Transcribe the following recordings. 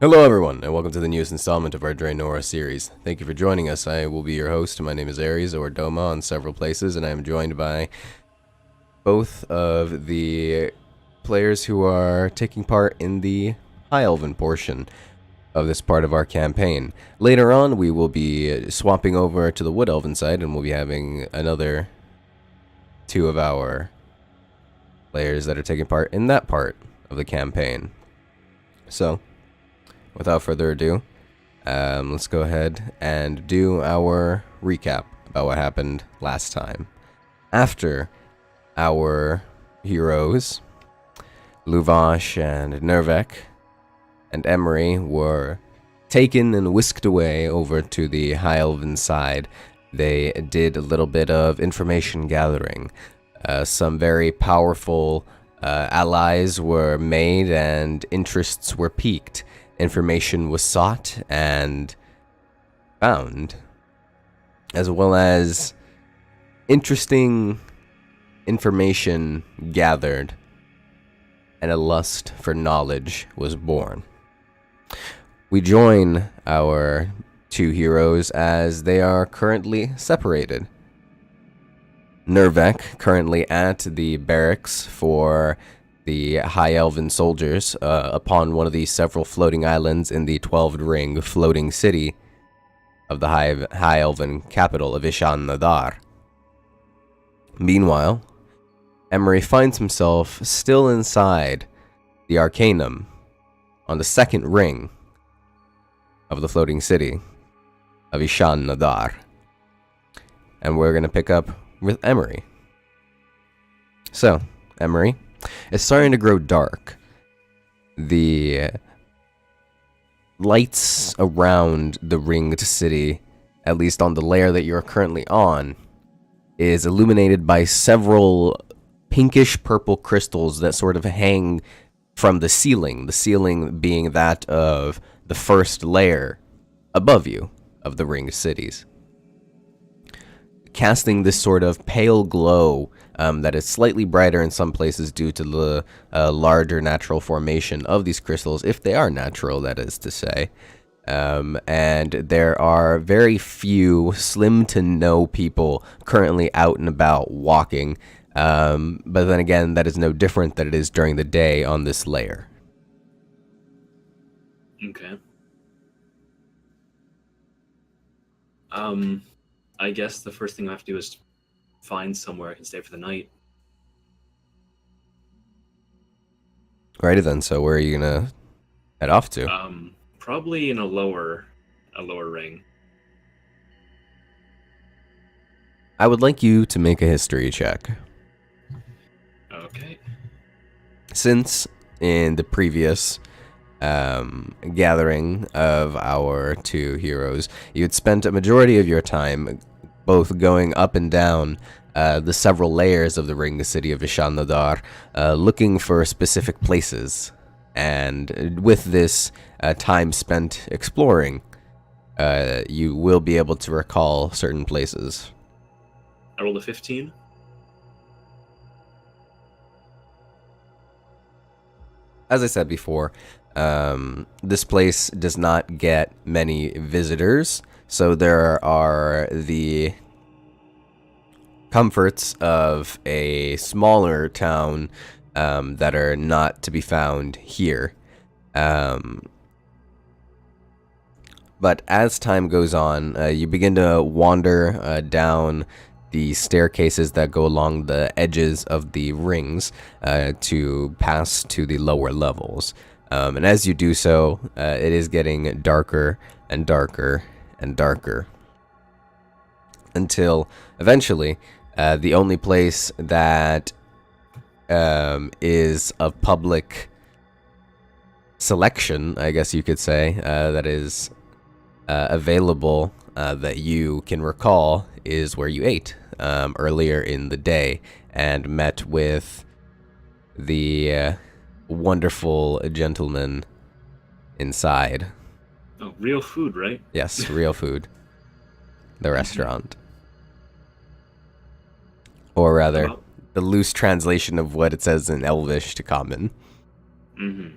Hello everyone, and welcome to the newest installment of our Draenora series. Thank you for joining us. I will be your host. My name is Aries, or Doma, on several places, and I am joined by both of the players who are taking part in the High Elven portion of this part of our campaign. Later on, we will be swapping over to the Wood Elven side, and we'll be having another two of our players that are taking part in that part of the campaign. So, without further ado, let's go ahead and do our recap about what happened last time. After our heroes, Luvash and Nervek and Emery, were taken and whisked away over to the High Elven side, they did a little bit of information gathering. Some very powerful allies were made and interests were piqued. Information was sought and found, as well as interesting information gathered, and a lust for knowledge was born. We join our two heroes as they are currently separated. Nervek, currently at the barracks for the High Elven soldiers upon one of the several floating islands in the 12th ring floating city of the High Elven capital of Ishan Nadar. Meanwhile, Emery finds himself still inside the Arcanum on the second ring of the floating city of Ishan Nadar. And we're going to pick up with Emery. So, Emery, it's starting to grow dark. The lights around the ringed city, at least on the layer that you're currently on, is illuminated by several pinkish purple crystals that sort of hang from the ceiling being that of the first layer above you of the ringed cities, casting this sort of pale glow that is slightly brighter in some places due to the larger natural formation of these crystals, if they are natural, that is to say. And there are very few, slim to no people currently out and about walking. But then again, that is no different than it is during the day on this layer. Okay. I guess the first thing I have to do is find somewhere I can stay for the night. Alrighty then, so where are you gonna head off to? Probably in a lower ring. I would like you to make a history check. Okay. Since in the previous gathering of our two heroes, you had spent a majority of your time both going up and down the several layers of the ring, the city of Ishan Nadar, looking for specific places. And with this time spent exploring, you will be able to recall certain places. I rolled a 15. As I said before, this place does not get many visitors, so there are the comforts of a smaller town that are not to be found here. But as time goes on, you begin to wander down the staircases that go along the edges of the rings to pass to the lower levels. And as you do so, it is getting darker and darker and darker, until eventually the only place that is of public selection, I guess you could say, that is available that you can recall is where you ate earlier in the day and met with the wonderful gentleman inside. Oh, real food, right? Yes, real food. The restaurant. Or rather, the loose translation of what it says in Elvish to Common. Mm-hmm.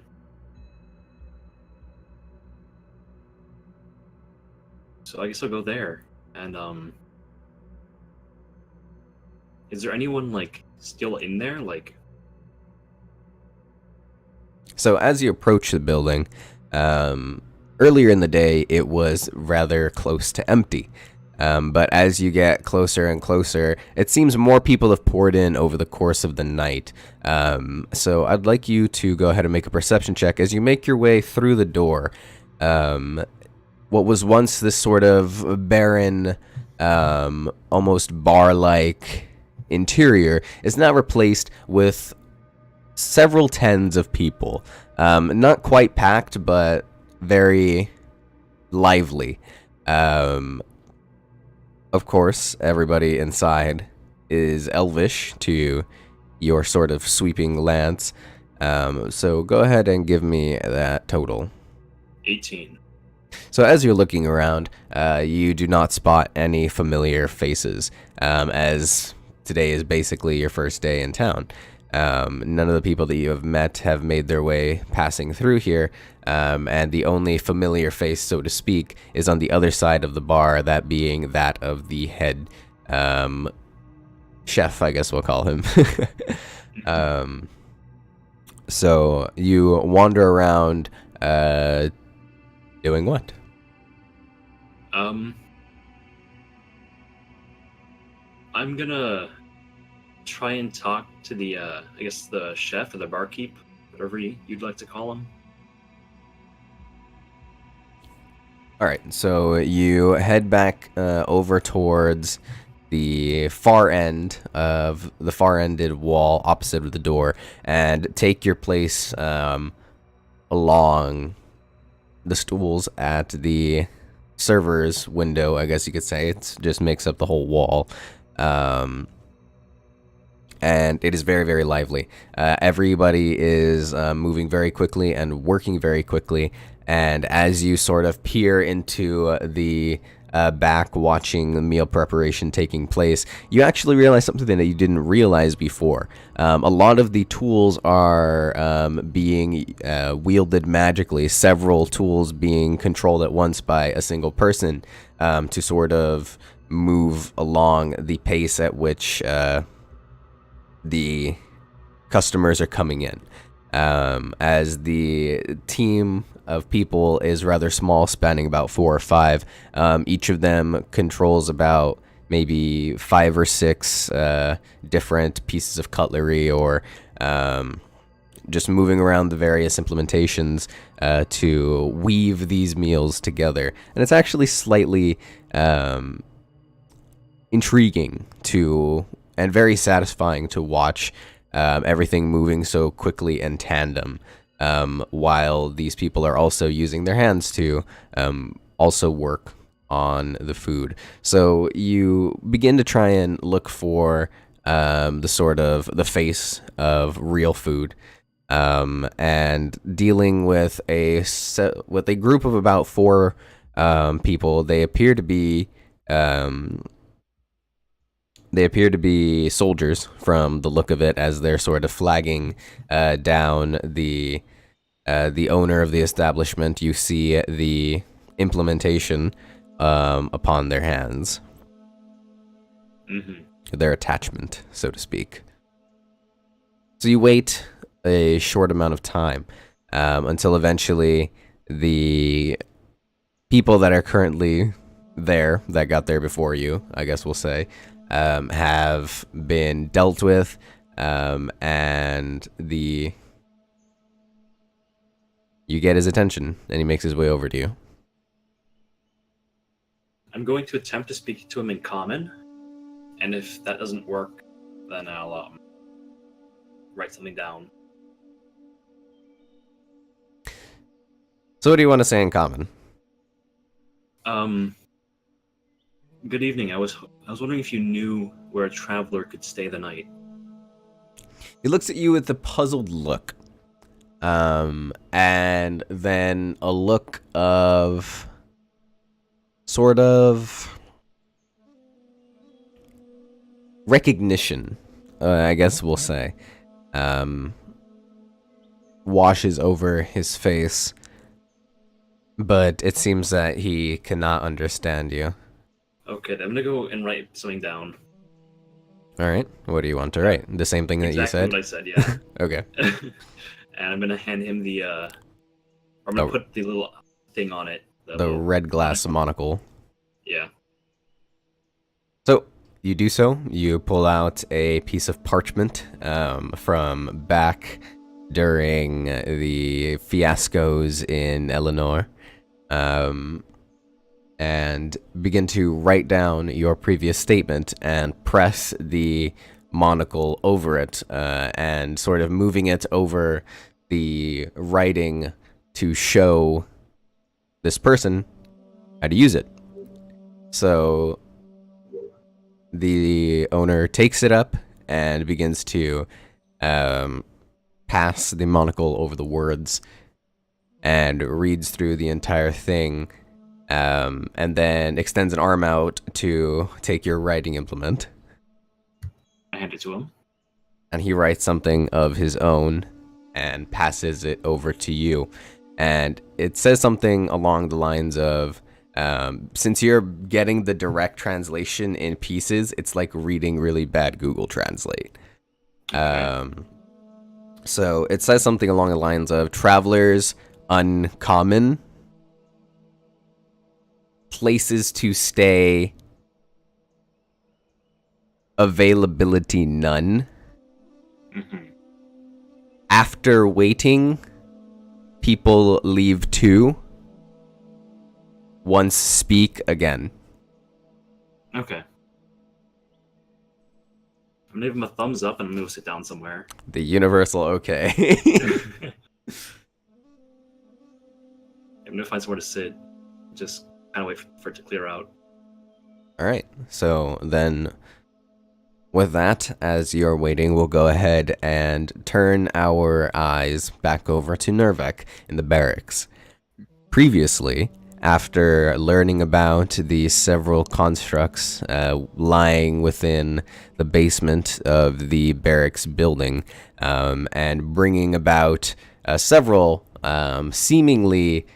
So I guess I'll go there. And is there anyone like still in there? Like, So as you approach the building, earlier in the day it was rather close to empty. But as you get closer and closer, it seems more people have poured in over the course of the night. So I'd like you to go ahead and make a perception check as you make your way through the door. What was once this sort of barren, almost bar-like interior is now replaced with several tens of people. Not quite packed, but very lively. Of course, everybody inside is elvish to your sort of sweeping glance. So go ahead and give me that total. 18. So as you're looking around, you do not spot any familiar faces, as today is basically your first day in town. None of the people that you have met have made their way passing through here, and the only familiar face, so to speak, is on the other side of the bar, that being that of the head chef, I guess we'll call him. So you wander around, doing what? I'm gonna try and talk to the, I guess the chef or the barkeep, whatever you'd like to call him. All right, so you head back over towards the far-ended wall opposite of the door, and take your place along the stools at the server's window, I guess you could say. It just makes up the whole wall. And it is very, very lively. Everybody is moving very quickly and working very quickly. And as you sort of peer into the back, watching the meal preparation taking place, you actually realize something that you didn't realize before. A lot of the tools are being wielded magically, several tools being controlled at once by a single person to sort of move along the pace at which the customers are coming in. As the team of people is rather small, spanning about 4 or 5, each of them controls about maybe 5 or 6 different pieces of cutlery, or just moving around the various implementations to weave these meals together. And it's actually slightly intriguing and very satisfying to watch everything moving so quickly in tandem, while these people are also using their hands to also work on the food. So you begin to try and look for the face of real food, and dealing with a group of about 4 people. They appear to be soldiers from the look of it, as they're sort of flagging down the owner of the establishment. You see the implementation upon their hands. Mm-hmm. Their attachment, so to speak. So you wait a short amount of time until eventually the people that are currently there, that got there before you, I guess we'll say, have been dealt with, and you get his attention, and he makes his way over to you. I'm going to attempt to speak to him in common, and if that doesn't work, then I'll write something down. So what do you want to say in common? Good evening. I was wondering if you knew where a traveler could stay the night. He looks at you with a puzzled look, and then a look of sort of recognition, I guess we'll say, washes over his face. but it seems that he cannot understand you. Okay, then I'm gonna go and write something down. All right, what do you want to Yeah, write? The same thing that you exactly said? what I said. Yeah. Okay. And I'm gonna hand him the. Or I'm gonna The, put the little thing on it. The the little red glass monocle. monocle. Yeah. So you do so. You pull out a piece of parchment from back during the fiascos in Eleanor, um, and begin to write down your previous statement and press the monocle over it, and sort of moving it over the writing to show this person how to use it. So the owner takes it up and begins to pass the monocle over the words and reads through the entire thing, and then extends an arm out to take your writing implement. I hand it to him. And he writes something of his own and passes it over to you. And it says something along the lines of, since you're getting the direct translation in pieces, it's like reading really bad Google Translate. Okay. So it says something along the lines of travelers uncommon, places to stay availability none, Mm-hmm. after waiting people leave too, once speak again. Okay. I'm gonna give him a thumbs up and I'm gonna go sit down somewhere. The universal okay. I'm gonna find somewhere to sit. Just kind of wait for it to clear out. All right. So then, with that, as you're waiting, we'll go ahead and turn our eyes back over to Nervek in the barracks. Previously, after learning about the several constructs lying within the basement of the barracks building, and bringing about several seemingly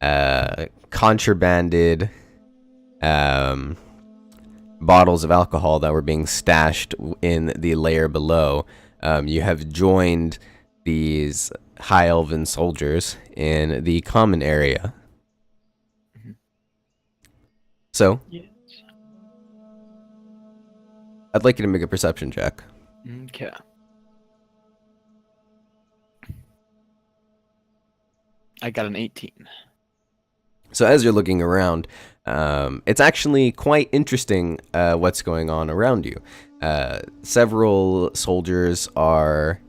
contrabanded bottles of alcohol that were being stashed in the layer below, you have joined these high elven soldiers in the common area. So, Yes. I'd like you to make a perception check. Okay. I got an 18. So as you're looking around, it's actually quite interesting what's going on around you. Several soldiers are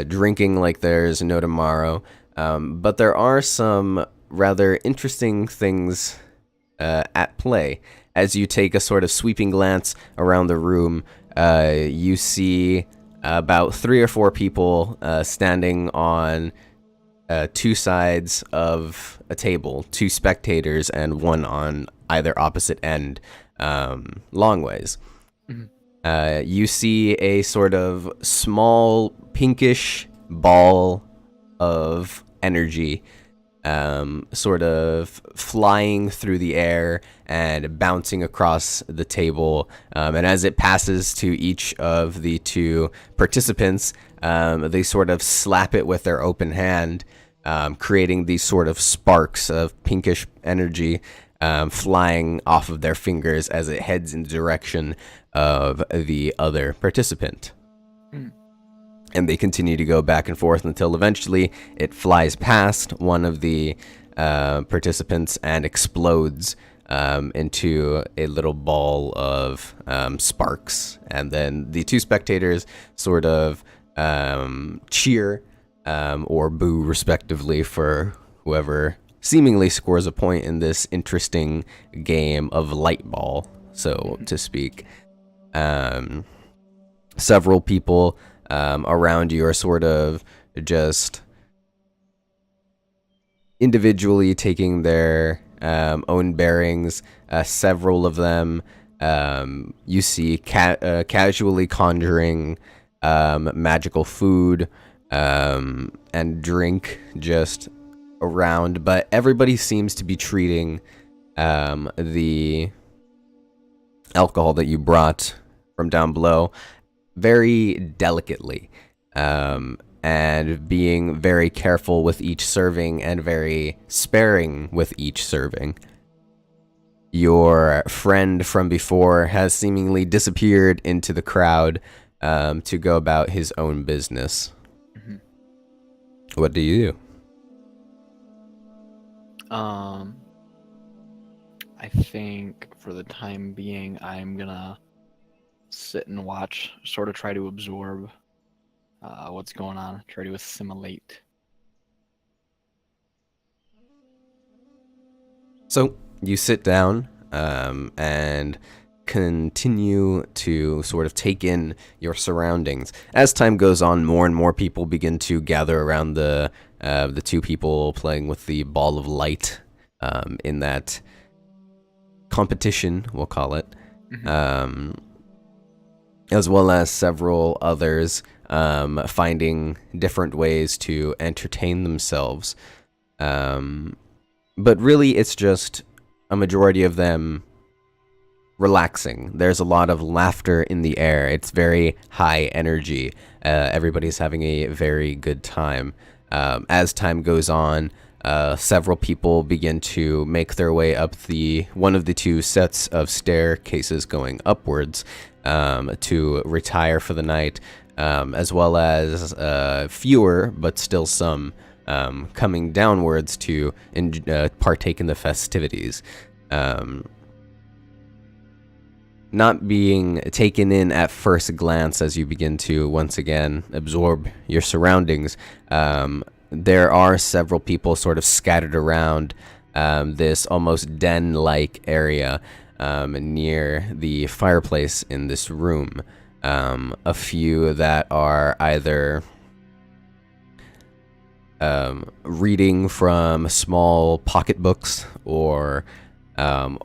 drinking like there's no tomorrow, but there are some rather interesting things at play. As you take a sort of sweeping glance around the room, you see about 3 or 4 people standing on two sides of a table, 2 spectators and 1 on either opposite end, long ways. Mhm. You see a sort of small pinkish ball of energy sort of flying through the air and bouncing across the table. And as it passes to each of the 2 participants, they sort of slap it with their open hand, creating these sort of sparks of pinkish energy flying off of their fingers as it heads in the direction of the other participant. And they continue to go back and forth until eventually it flies past one of the participants and explodes into a little ball of sparks. And then the 2 spectators sort of cheer or boo, respectively, for whoever seemingly scores a point in this interesting game of light ball, so to speak. Several people around you are sort of just individually taking their own bearings. Several of them you see casually conjuring magical food and drink just around, but everybody seems to be treating the alcohol that you brought from down below very delicately, and being very careful with each serving and very sparing with each serving. Your friend from before has seemingly disappeared into the crowd to go about his own business. Mhm. What do you do? I think for the time being, I'm gonna sit and watch, sort of try to absorb what's going on, try to assimilate. So you sit down and continue to sort of take in your surroundings. As time goes on, more and more people begin to gather around the two people playing with the ball of light in that competition, we'll call it, as well as several others finding different ways to entertain themselves. But really, it's just a majority of them relaxing. There's a lot of laughter in the air. It's very high energy. Everybody's having a very good time. As time goes on, several people begin to make their way up one of the two sets of staircases going upwards to retire for the night, as well as fewer, but still some, coming downwards to partake in the festivities. Not being taken in at first glance as you begin to once again absorb your surroundings, there are several people sort of scattered around this almost den-like area near the fireplace in this room. A few that are either reading from small pocketbooks or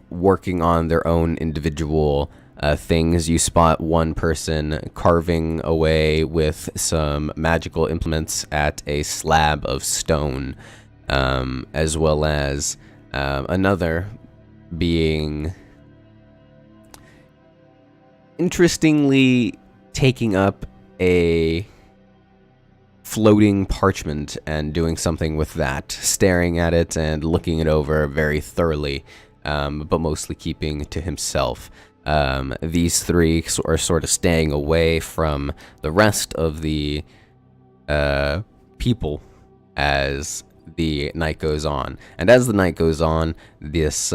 working on their own individual things. You spot one person carving away with some magical implements at a slab of stone, as well as another being interestingly taking up a floating parchment and doing something with that, staring at it and looking it over very thoroughly, but mostly keeping to himself. These three are sort of staying away from the rest of the people as the night goes on. And as the night goes on, this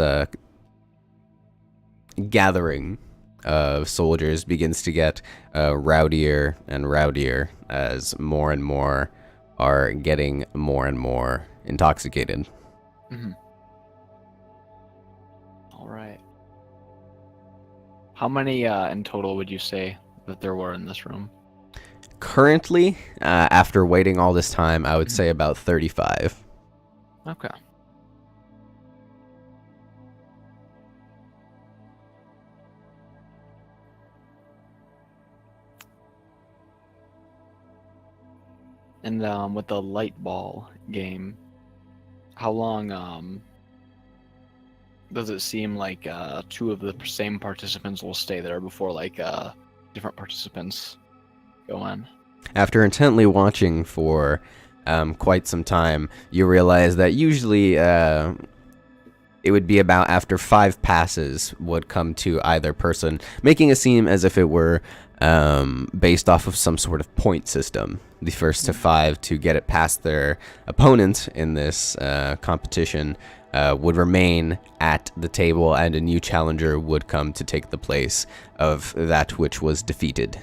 gathering of soldiers begins to get rowdier and rowdier as more and more are getting more and more intoxicated. Mm-hmm. All right. How many in total would you say that there were in this room? Currently, after waiting all this time, I would say about 35. Okay. And with the light ball game, how long does it seem like two of the same participants will stay there before different participants go in? After intently watching for quite some time, you realize that usually it would be about after 5 passes would come to either person, making it seem as if it were based off of some sort of point system. The first to 5 to get it past their opponent in this competition would remain at the table, and a new challenger would come to take the place of that which was defeated.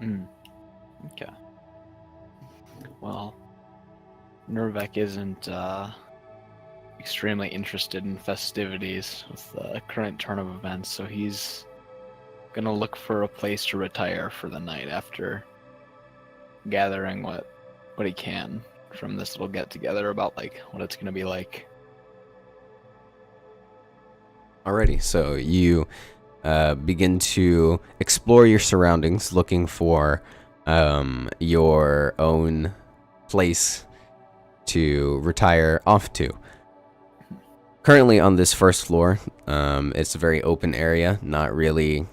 Okay. Well, Nervek isn't extremely interested in festivities with the current turn of events, so he's gonna look for a place to retire for the night after gathering what he can from this little get together about what it's gonna be like. Alrighty, so you begin to explore your surroundings, looking for your own place to retire off to. Currently on this first floor, it's a very open area, not really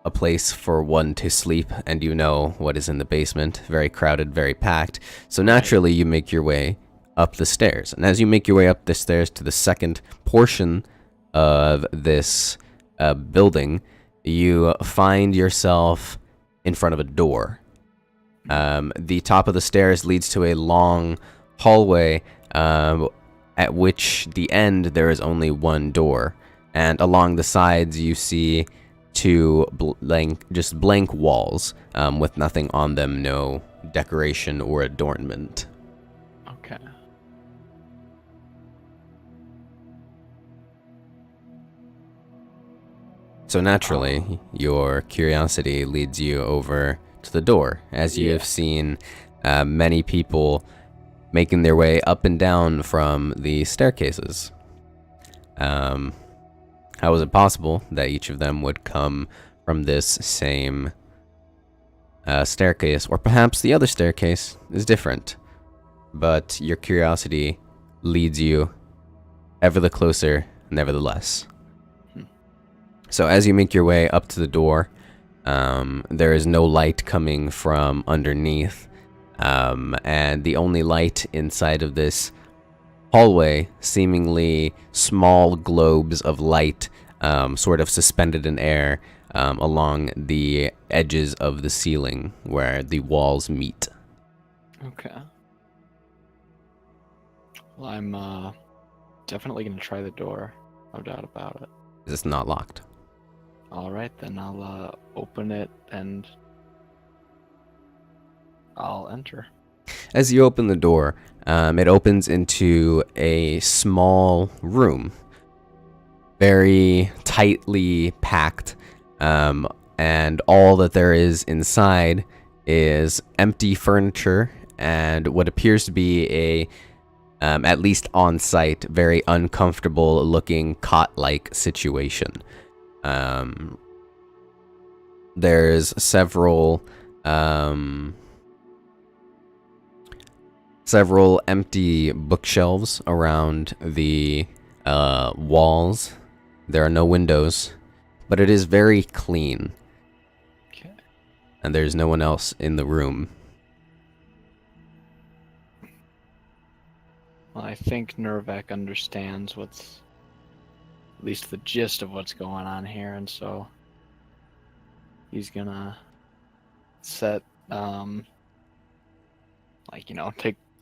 a place for one to sleep, and you know what is in the basement. Very crowded, very packed. So naturally, you make your way up the stairs. And as you make your way up the stairs to the second portion of this building, you find yourself in front of a door. The top of the stairs leads to a long hallway, at which the end there is only one door, and along the sides you see two blank walls with nothing on them, no decoration or adornment. Okay. So naturally, your curiosity leads you over to the door, as you have seen many people making their way up and down from the staircases. How is it possible that each of them would come from this same staircase? Or perhaps the other staircase is different, but your curiosity leads you ever the closer, nevertheless. So as you make your way up to the door, there is no light coming from underneath, and the only light inside of this hallway, seemingly small globes of light sort of suspended in air along the edges of the ceiling where the walls meet. Okay. Well, I'm definitely going to try the door. No doubt about it. It's not locked. All right, then I'll open it and I'll enter. As you open the door, it opens into a small room, very tightly packed, and all that there is inside is empty furniture and what appears to be a, at least on site, very uncomfortable looking cot-like situation. There's several empty bookshelves around the walls. There are no windows, but it is very clean. Okay. And there's no one else in the room. Well, I think Nurvak understands what's, at least the gist of what's going on here, and so he's gonna set,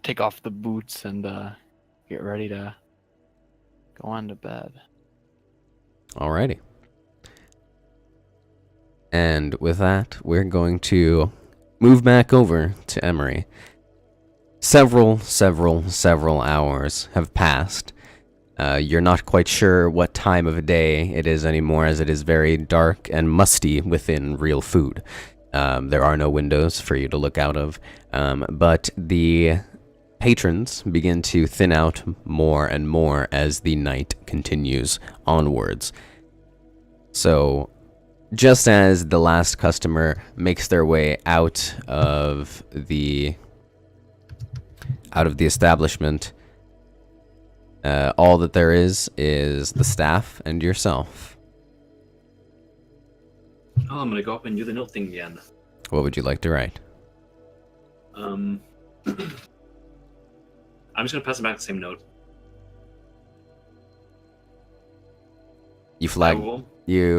take off the boots and get ready to go on to bed. Alrighty. And with that, we're going to move back over to Emery. Several hours have passed. You're not quite sure what time of day it is anymore, as it is very dark and musty within real food. There are no windows for you to look out of, but the patrons begin to thin out more and more as the night continues onwards. So, just as the last customer makes their way out of the establishment, all that there is the staff and yourself. Oh, I'm gonna go up and do the note thing again. What would you like to write? I'm just gonna pass it back the same note. You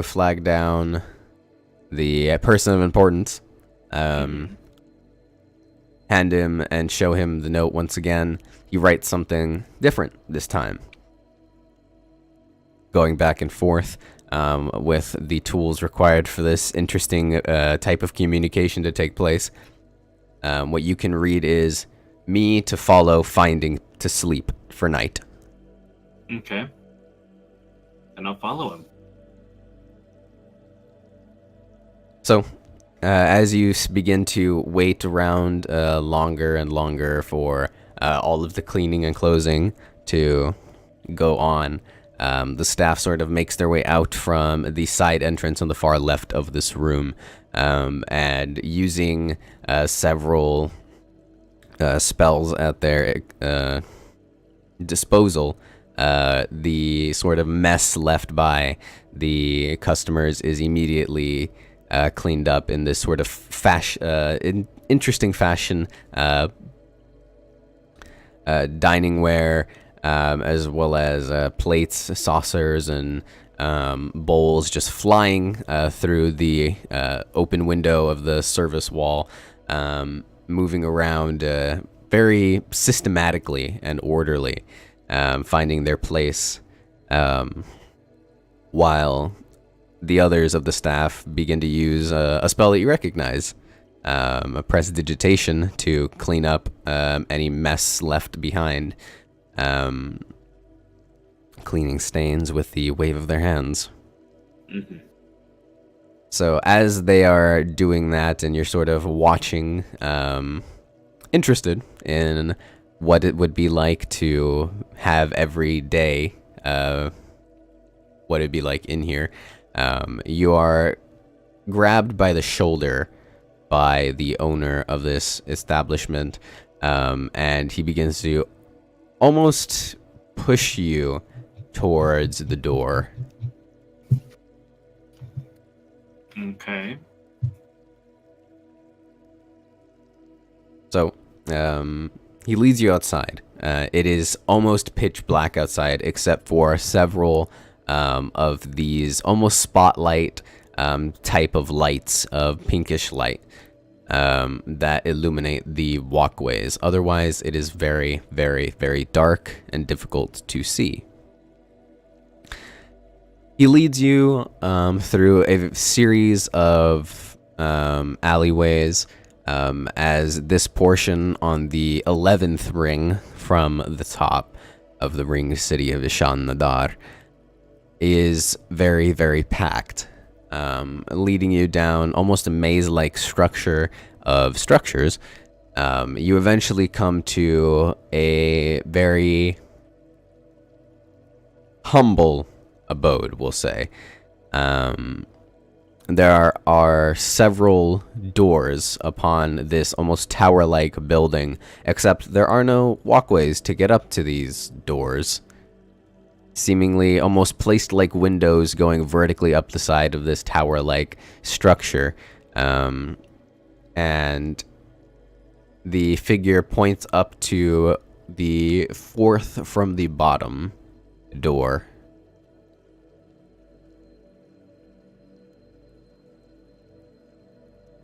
flag down the person of importance. Hand him and show him the note once again. He writes something different this time, going back and forth with the tools required for this interesting type of communication to take place. What you can read is, me to follow, finding to sleep for night. Okay. And I'll follow him. So, as you begin to wait around longer and longer for all of the cleaning and closing to go on, the staff sort of makes their way out from the side entrance on the far left of this room, and using several spells at their disposal, the sort of mess left by the customers is immediately cleaned up in this sort of interesting fashion. Diningware, as well as plates, saucers, and bowls just flying through the open window of the service wall, moving around very systematically and orderly, finding their place, while the others of the staff begin to use a spell that you recognize, a prestidigitation, to clean up any mess left behind, cleaning stains with the wave of their hands. Mm-hmm. So as they are doing that, and you're sort of watching, interested in what it would be like to have every day, what it'd be like in here, you are grabbed by the shoulder by the owner of this establishment, and he begins to almost push you towards the door. Okay. So, he leads you outside. It is almost pitch black outside, except for several of these almost spotlight type of lights, of pinkish light, that illuminate the walkways. Otherwise, it is very, very, very dark and difficult to see. He leads you through a series of alleyways, as this portion on the 11th ring from the top of the ring city of Ishan Nadar is very, very packed, leading you down almost a maze-like structure of structures. You eventually come to a very humble abode, we'll say. There are several doors upon this almost tower-like building, except there are no walkways to get up to these doors, seemingly almost placed like windows going vertically up the side of this tower-like structure. And the figure points up to the fourth from the bottom door.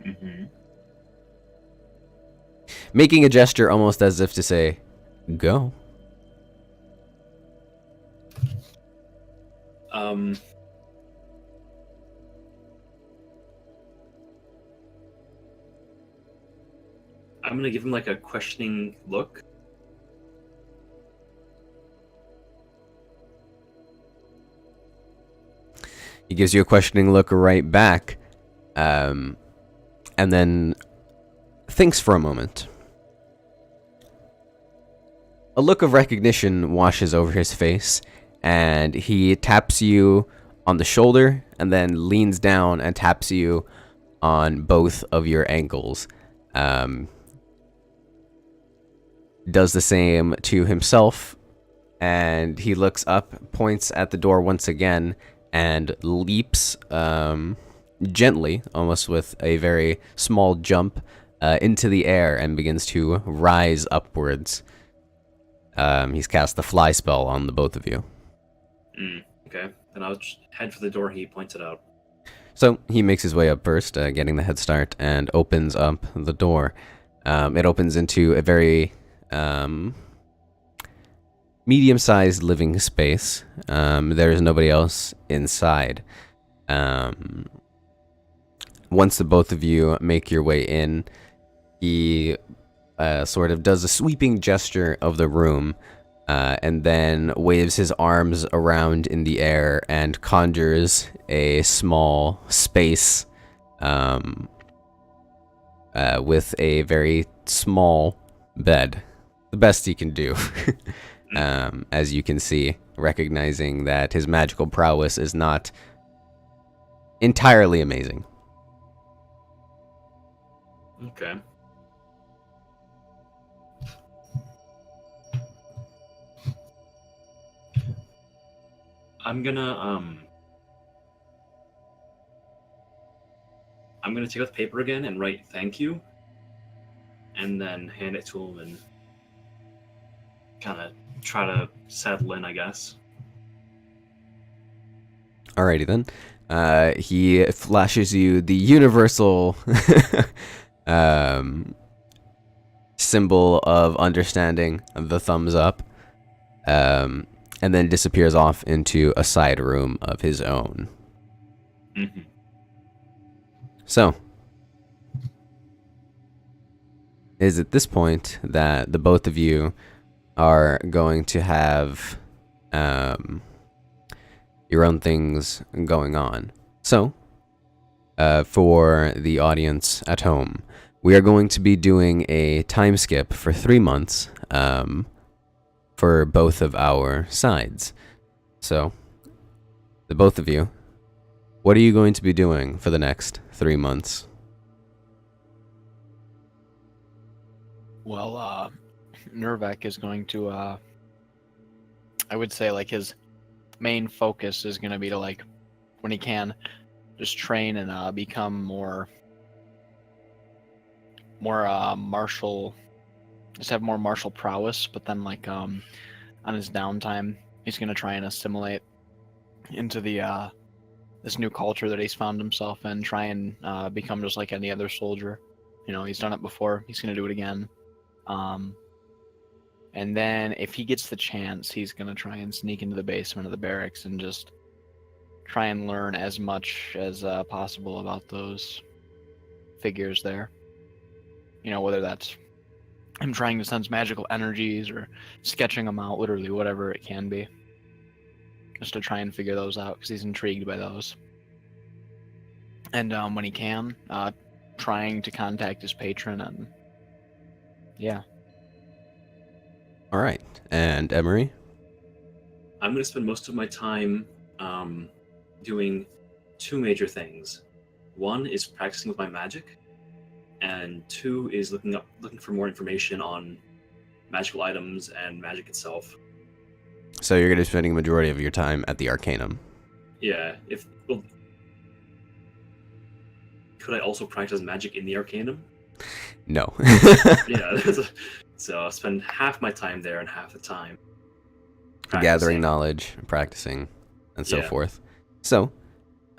Mm-hmm. Making a gesture almost as if to say, go. I'm gonna give him like a questioning look. He gives you a questioning look right back, and then thinks for a moment. A look of recognition washes over his face, and he taps you on the shoulder, and then leans down and taps you on both of your ankles. Does the same to himself, and he looks up, points at the door once again, and leaps gently, almost with a very small jump, into the air and begins to rise upwards. He's cast the fly spell on the both of you. Okay, then I'll head for the door he pointed out. So he makes his way up first, getting the head start, and opens up the door. It opens into a very medium-sized living space. There is nobody else inside. Once the both of you make your way in, he sort of does a sweeping gesture of the room, and then waves his arms around in the air and conjures a small space with a very small bed. The best he can do. As you can see, recognizing that his magical prowess is not entirely amazing. Okay. I'm gonna take out the paper again and write "thank you," and then hand it to him and kind of try to settle in, I guess. Alrighty then. He flashes you the universal symbol of understanding, the thumbs up, and then disappears off into a side room of his own. Mm-hmm. So, is at this point that the both of you are going to have your own things going on. So, for the audience at home, we are going to be doing a time skip for 3 months for both of our sides. So, the both of you, what are you going to be doing for the next 3 months? Well, Nervek is going to, I would say, like, his main focus is going to be to, like, when he can, just train and become more martial, just have more martial prowess, but then, like, on his downtime, he's going to try and assimilate into the, this new culture that he's found himself in, try and become just like any other soldier. You know, he's done it before, he's going to do it again. And then if he gets the chance, he's going to try and sneak into the basement of the barracks and just try and learn as much as possible about those figures there. You know, whether that's him trying to sense magical energies or sketching them out, literally whatever it can be. Just to try and figure those out, because he's intrigued by those. And when he can, trying to contact his patron, and yeah. All right, and Emery? I'm going to spend most of my time doing 2 major things. 1 is practicing with my magic, and 2 is looking for more information on magical items and magic itself. So you're going to be spending a majority of your time at the Arcanum. Yeah, could I also practice magic in the Arcanum? No. Yeah, so I'll spend half my time there and half the time gathering knowledge, practicing, and so Yeah. forth. So,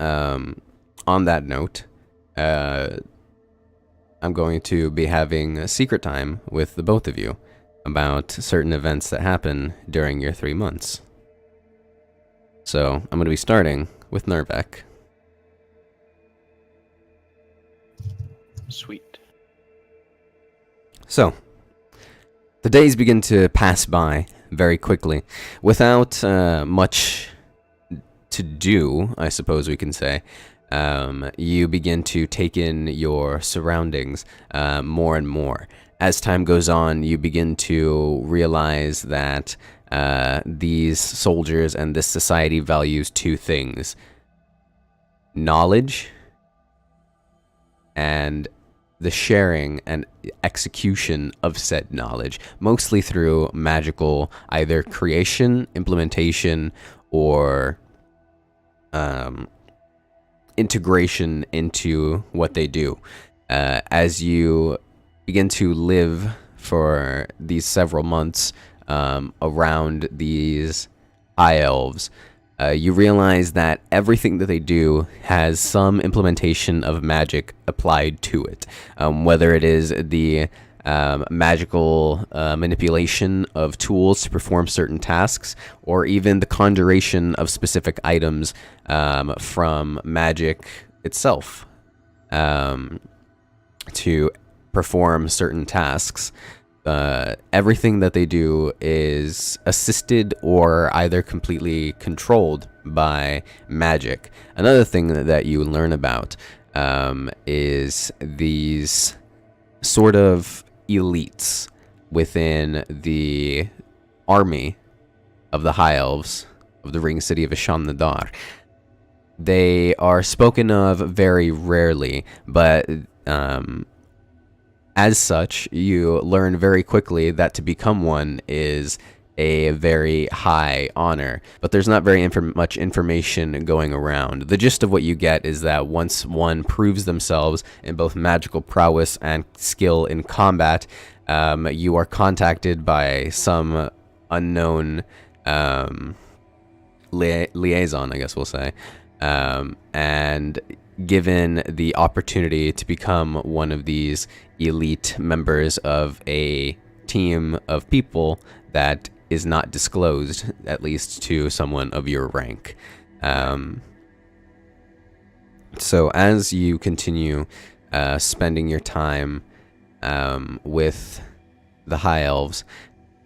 on that note, I'm going to be having a secret time with the both of you about certain events that happen during your 3 months. So, I'm going to be starting with Nervek. Sweet. So, the days begin to pass by very quickly without much to do, I suppose we can say. You begin to take in your surroundings more and more. As time goes on, you begin to realize that these soldiers and this society values 2 things: knowledge and the sharing and execution of said knowledge, mostly through magical either creation, implementation, or integration into what they do. As you begin to live for these several months around these high elves, you realize that everything that they do has some implementation of magic applied to it, whether it is the magical manipulation of tools to perform certain tasks, or even the conjuration of specific items from magic itself to perform certain tasks. Everything that they do is assisted or either completely controlled by magic. Another thing that you learn about is these sort of elites within the army of the High Elves of the Ring City of Saldivar. They are spoken of very rarely, but as such, you learn very quickly that to become one is a very high honor, but there's not very much information going around. The gist of what you get is that once one proves themselves in both magical prowess and skill in combat, you are contacted by some unknown liaison, I guess we'll say, and given the opportunity to become one of these elite members of a team of people that is not disclosed, at least to someone of your rank. So as you continue spending your time with the High Elves,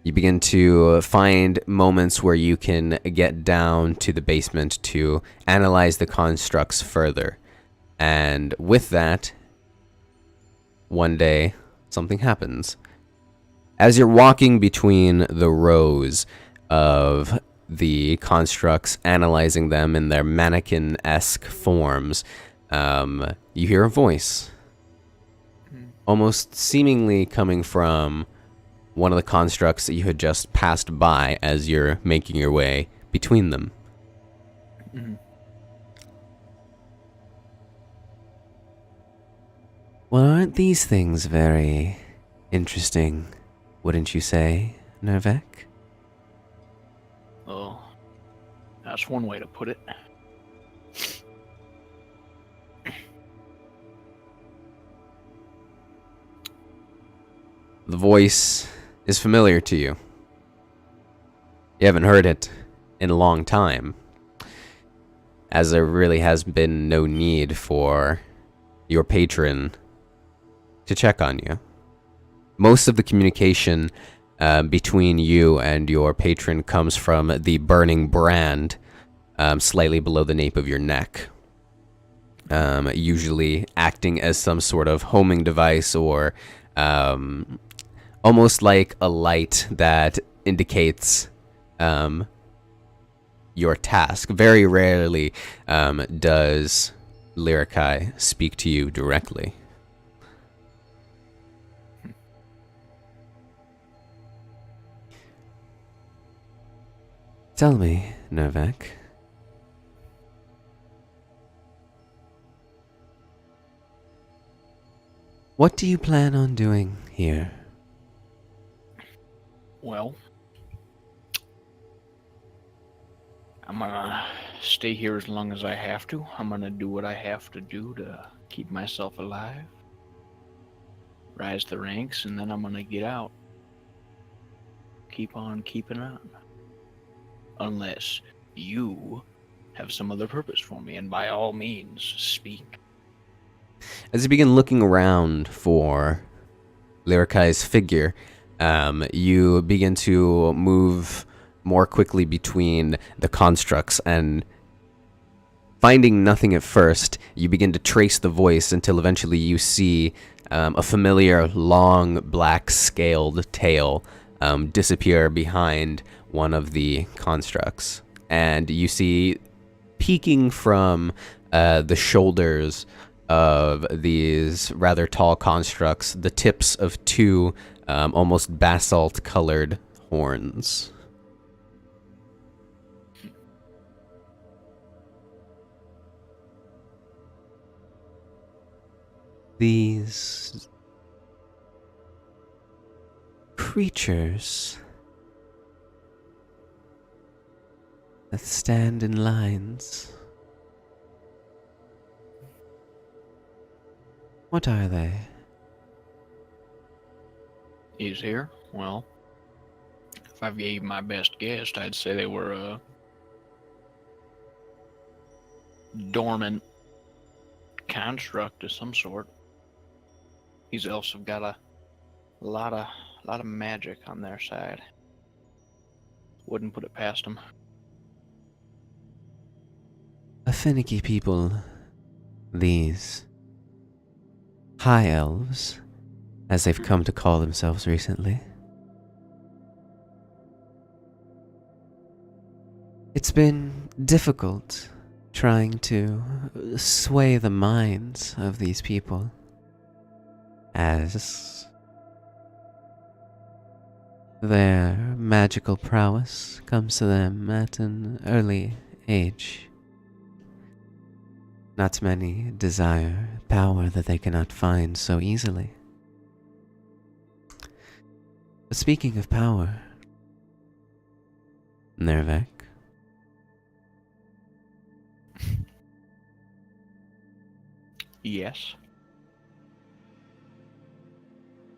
you begin to find moments where you can get down to the basement to analyze the constructs further. And with that, one day, something happens. As you're walking between the rows of the constructs, analyzing them in their mannequin-esque forms, you hear a voice, almost seemingly coming from one of the constructs that you had just passed by as you're making your way between them. Mm-hmm. Well, aren't these things very interesting, wouldn't you say, Nervek? Oh, that's one way to put it. The voice is familiar to you. You haven't heard it in a long time, as there really has been no need for your patron to check on you. Most of the communication between you and your patron comes from the burning brand slightly below the nape of your neck, usually acting as some sort of homing device or almost like a light that indicates your task. Very rarely does Lyrikai speak to you directly. Tell me, Nervek. What do you plan on doing here? Well, I'm gonna stay here as long as I have to. I'm gonna do what I have to do to keep myself alive, rise the ranks, and then I'm gonna get out. Keep on keeping on. Unless you have some other purpose for me, and by all means, speak. As you begin looking around for Lyrikai's figure, you begin to move more quickly between the constructs, and finding nothing at first, you begin to trace the voice until eventually you see a familiar long black scaled tail disappear behind one of the constructs, and you see peeking from the shoulders of these rather tall constructs the tips of two almost basalt colored horns. These creatures that stand in lines. What are they? He's here? Well, if I gave my best guess, I'd say they were a dormant construct of some sort. These elves have got a lot of magic on their side. Wouldn't put it past them. A finicky people, these High Elves, as they've come to call themselves recently. It's been difficult trying to sway the minds of these people, as Their magical prowess comes to them at an early age. Not many desire power that they cannot find so easily. But speaking of power, Nervek, Yes.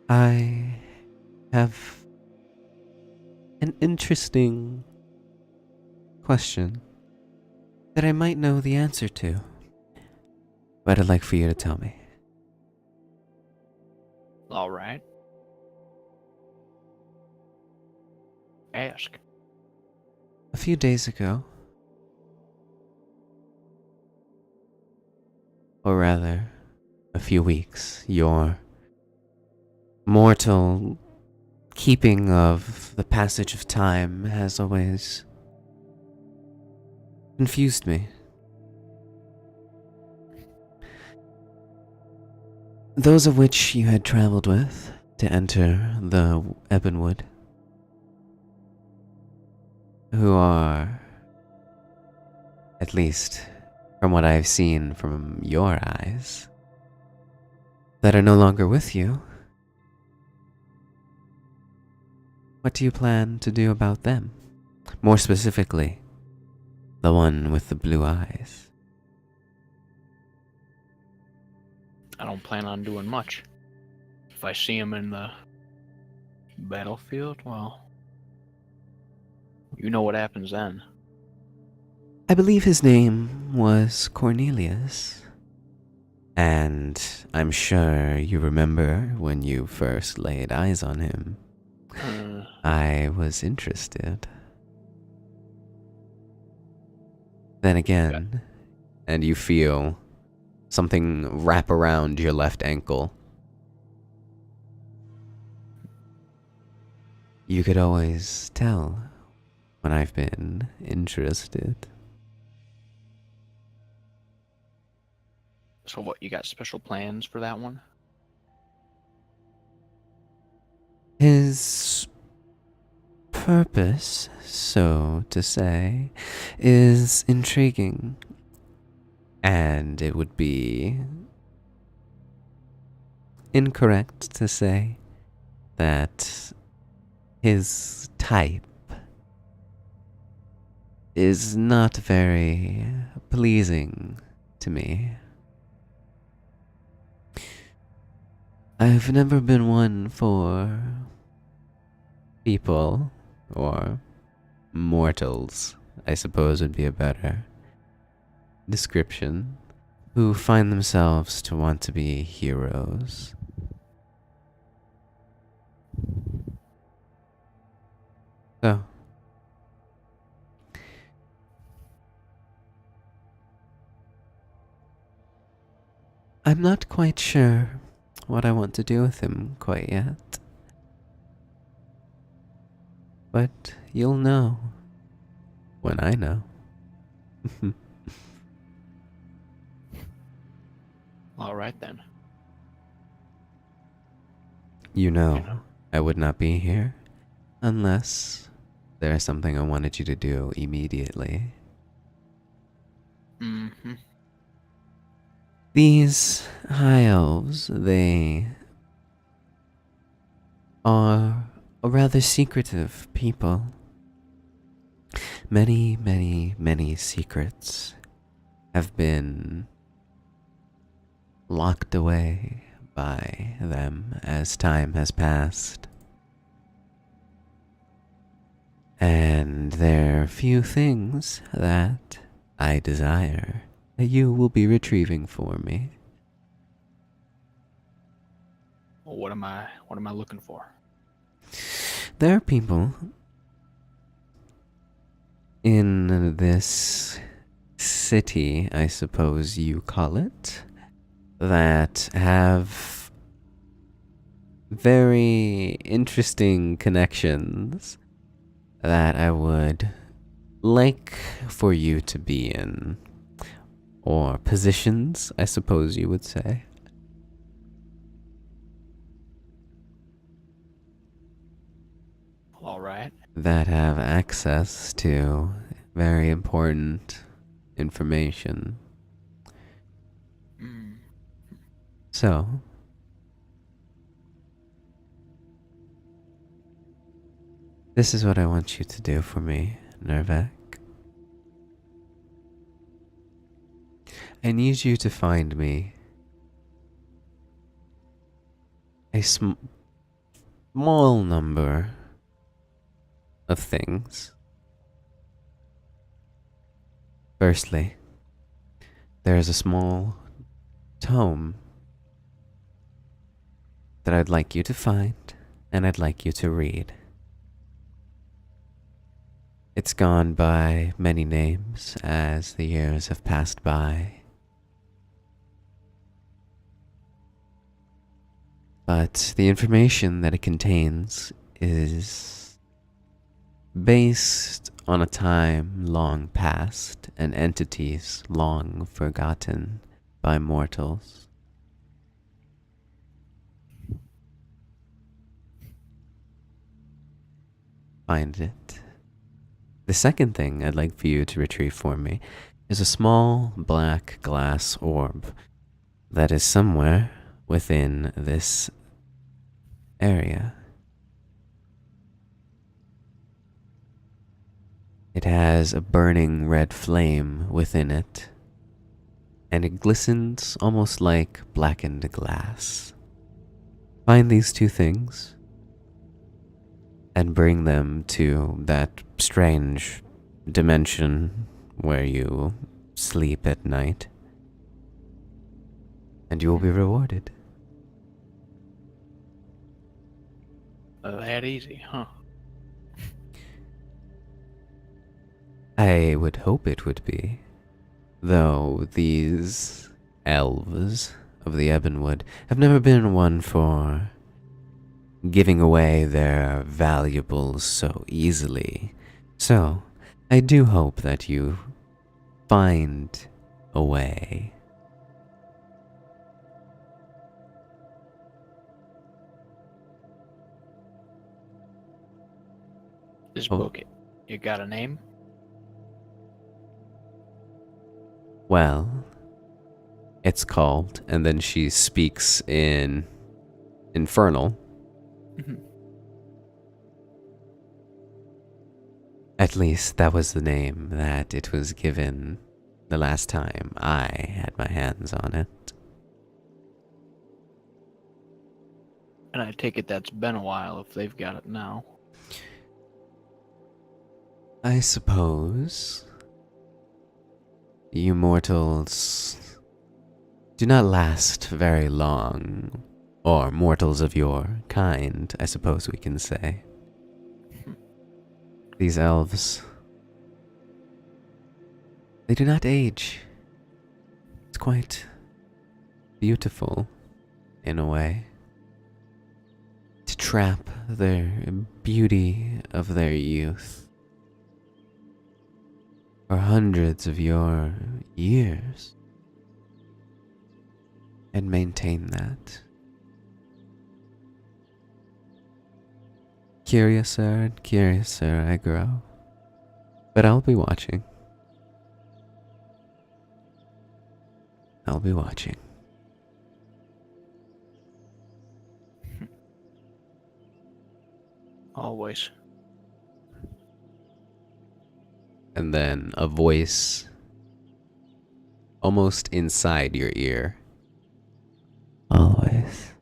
I have an interesting question that I might know the answer to, but I'd like for you to tell me. All right. Ask. A few days ago, or rather, a few weeks, your mortal keeping of the passage of time has always confused me. Those of which you had traveled with to enter the Ebonwood, who are, at least from what I've seen from your eyes, that are no longer with you, what do you plan to do about them? More specifically, the one with the blue eyes. I don't plan on doing much. If I see him in the battlefield, well, you know what happens then. I believe his name was Cornelius. And I'm sure you remember when you first laid eyes on him. I was interested. Then again, and you feel something wrap around your left ankle. You could always tell when I've been interested. So what, you got special plans for that one? His purpose, so to say, is intriguing. And it would be incorrect to say that his type is not very pleasing to me. I've never been one for people, or mortals, I suppose would be a better description, who find themselves to want to be heroes. So, I'm not quite sure what I want to do with him quite yet. But you'll know when I know. All right then. You know, I would not be here unless there is something I wanted you to do immediately. Mm-hmm. These high elves, they are a rather secretive people. Many, many, many secrets have been locked away by them as time has passed. And there are few things that I desire that you will be retrieving for me. Well, what am I looking for? There are people in this city, I suppose you call it, that have very interesting connections that I would like for you to be in. Or positions, I suppose you would say. that have access to very important information. Mm. So, this is what I want you to do for me, Nervek. I need you to find me a small number of things. Firstly, there is a small tome that I'd like you to find and I'd like you to read. It's gone by many names as the years have passed by. But the information that it contains is based on a time long past and entities long forgotten by mortals. Find it. The second thing I'd like for you to retrieve for me is a small black glass orb that is somewhere within this area. It has a burning red flame within it, and it glistens almost like blackened glass. Find these two things and bring them to that strange dimension where you sleep at night, and you will be rewarded. That easy, huh? I would hope it would be, though these elves of the Ebonwood have never been one for giving away their valuables so easily. So, I do hope that you find a way. This Oh. book, you got a name? Well, it's called, and then she speaks in Infernal. Mhm. At least that was the name that it was given the last time I had my hands on it. And I take it that's been a while if they've got it now. I suppose you mortals do not last very long, or mortals of your kind, I suppose we can say. These elves, they do not age. It's quite beautiful, in a way, to trap the beauty of their youth for hundreds of your years and maintain that. Curiouser and curiouser I grow, but I'll be watching. I'll be watching. Always. And then a voice almost inside your ear. Always.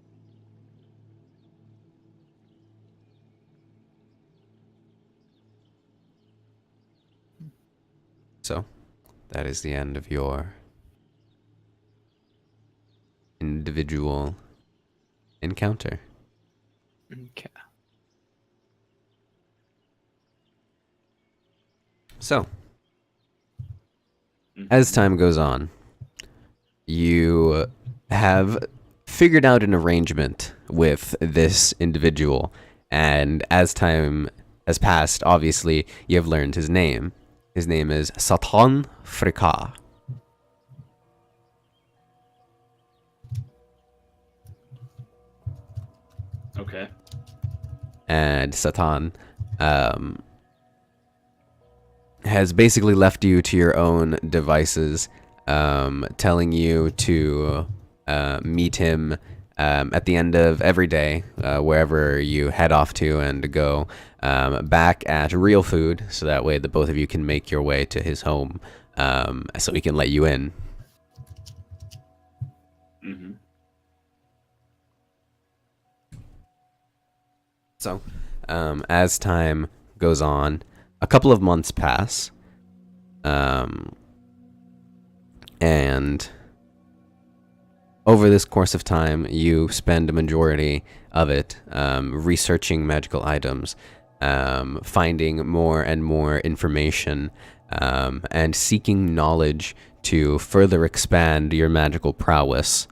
So, that is the end of your individual encounter. Okay. So, as time goes on, you have figured out an arrangement with this individual, and as time has passed, obviously, you have learned his name. His name is Satan Frika. Okay. And Satan, has basically left you to your own devices, telling you to meet him at the end of every day, wherever you head off to, and to go back at Real Food, so that way the both of you can make your way to his home, so he can let you in. Mm-hmm. So, as time goes on, a couple of months pass, and over this course of time, you spend a majority of it researching magical items, finding more and more information, and seeking knowledge to further expand your magical prowess,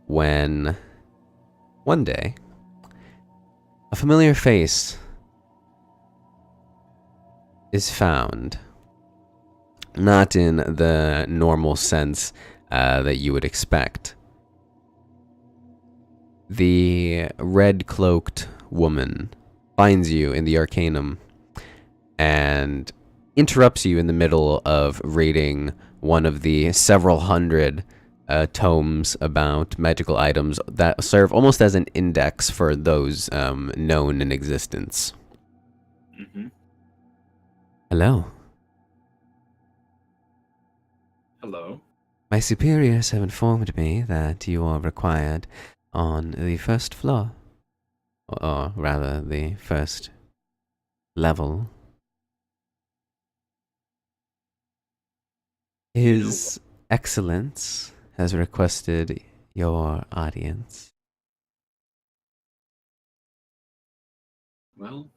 when one day a familiar face is found. Not in the normal sense that you would expect. The red-cloaked woman finds you in the Arcanum and interrupts you in the middle of reading one of the several hundred tomes about magical items that serve almost as an index for those known in existence. Mm-hmm. Hello. Hello. My superiors have informed me that you are required on the first floor. Or rather, the first level. His Excellence has requested your audience. Well,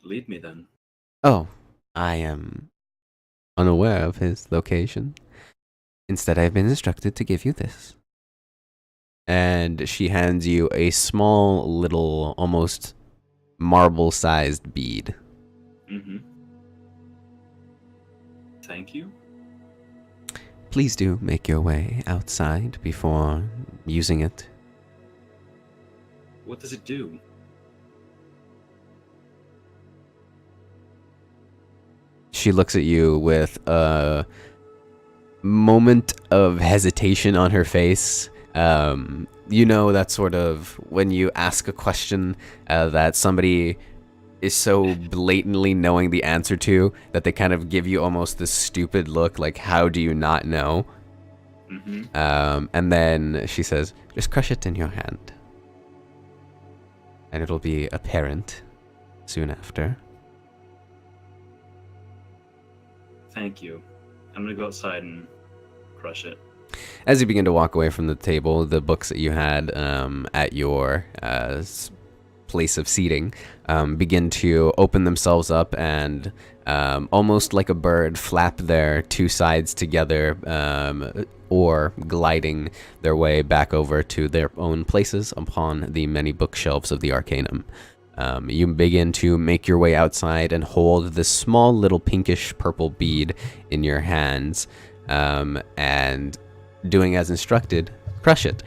lead me then. Oh, I am unaware of his location. Instead, I have been instructed to give you this. And she hands you a small, little, almost marble-sized bead. Mm-hmm. Thank you. Please do make your way outside before using it. What does it do? She looks at you with a moment of hesitation on her face. You know, that sort of when you ask a question that somebody is so blatantly knowing the answer to that they kind of give you almost this stupid look, like, how do you not know? Mm-hmm. And then she says, just crush it in your hand. And it'll be apparent soon after. Thank you. I'm gonna go outside and crush it. As you begin to walk away from the table, the books that you had at your place of seating begin to open themselves up and almost like a bird flap their two sides together, or gliding their way back over to their own places upon the many bookshelves of the Arcanum. You begin to make your way outside and hold this small little pinkish purple bead in your hands, and doing as instructed, crush it.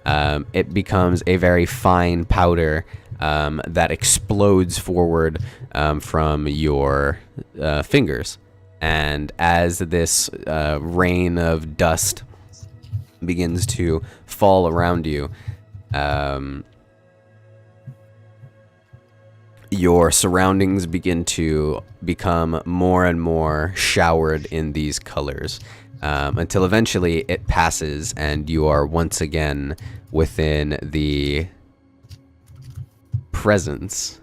It becomes a very fine powder that explodes forward from your fingers. And as this rain of dust begins to fall around you, your surroundings begin to become more and more showered in these colors, until eventually it passes and you are once again within the presence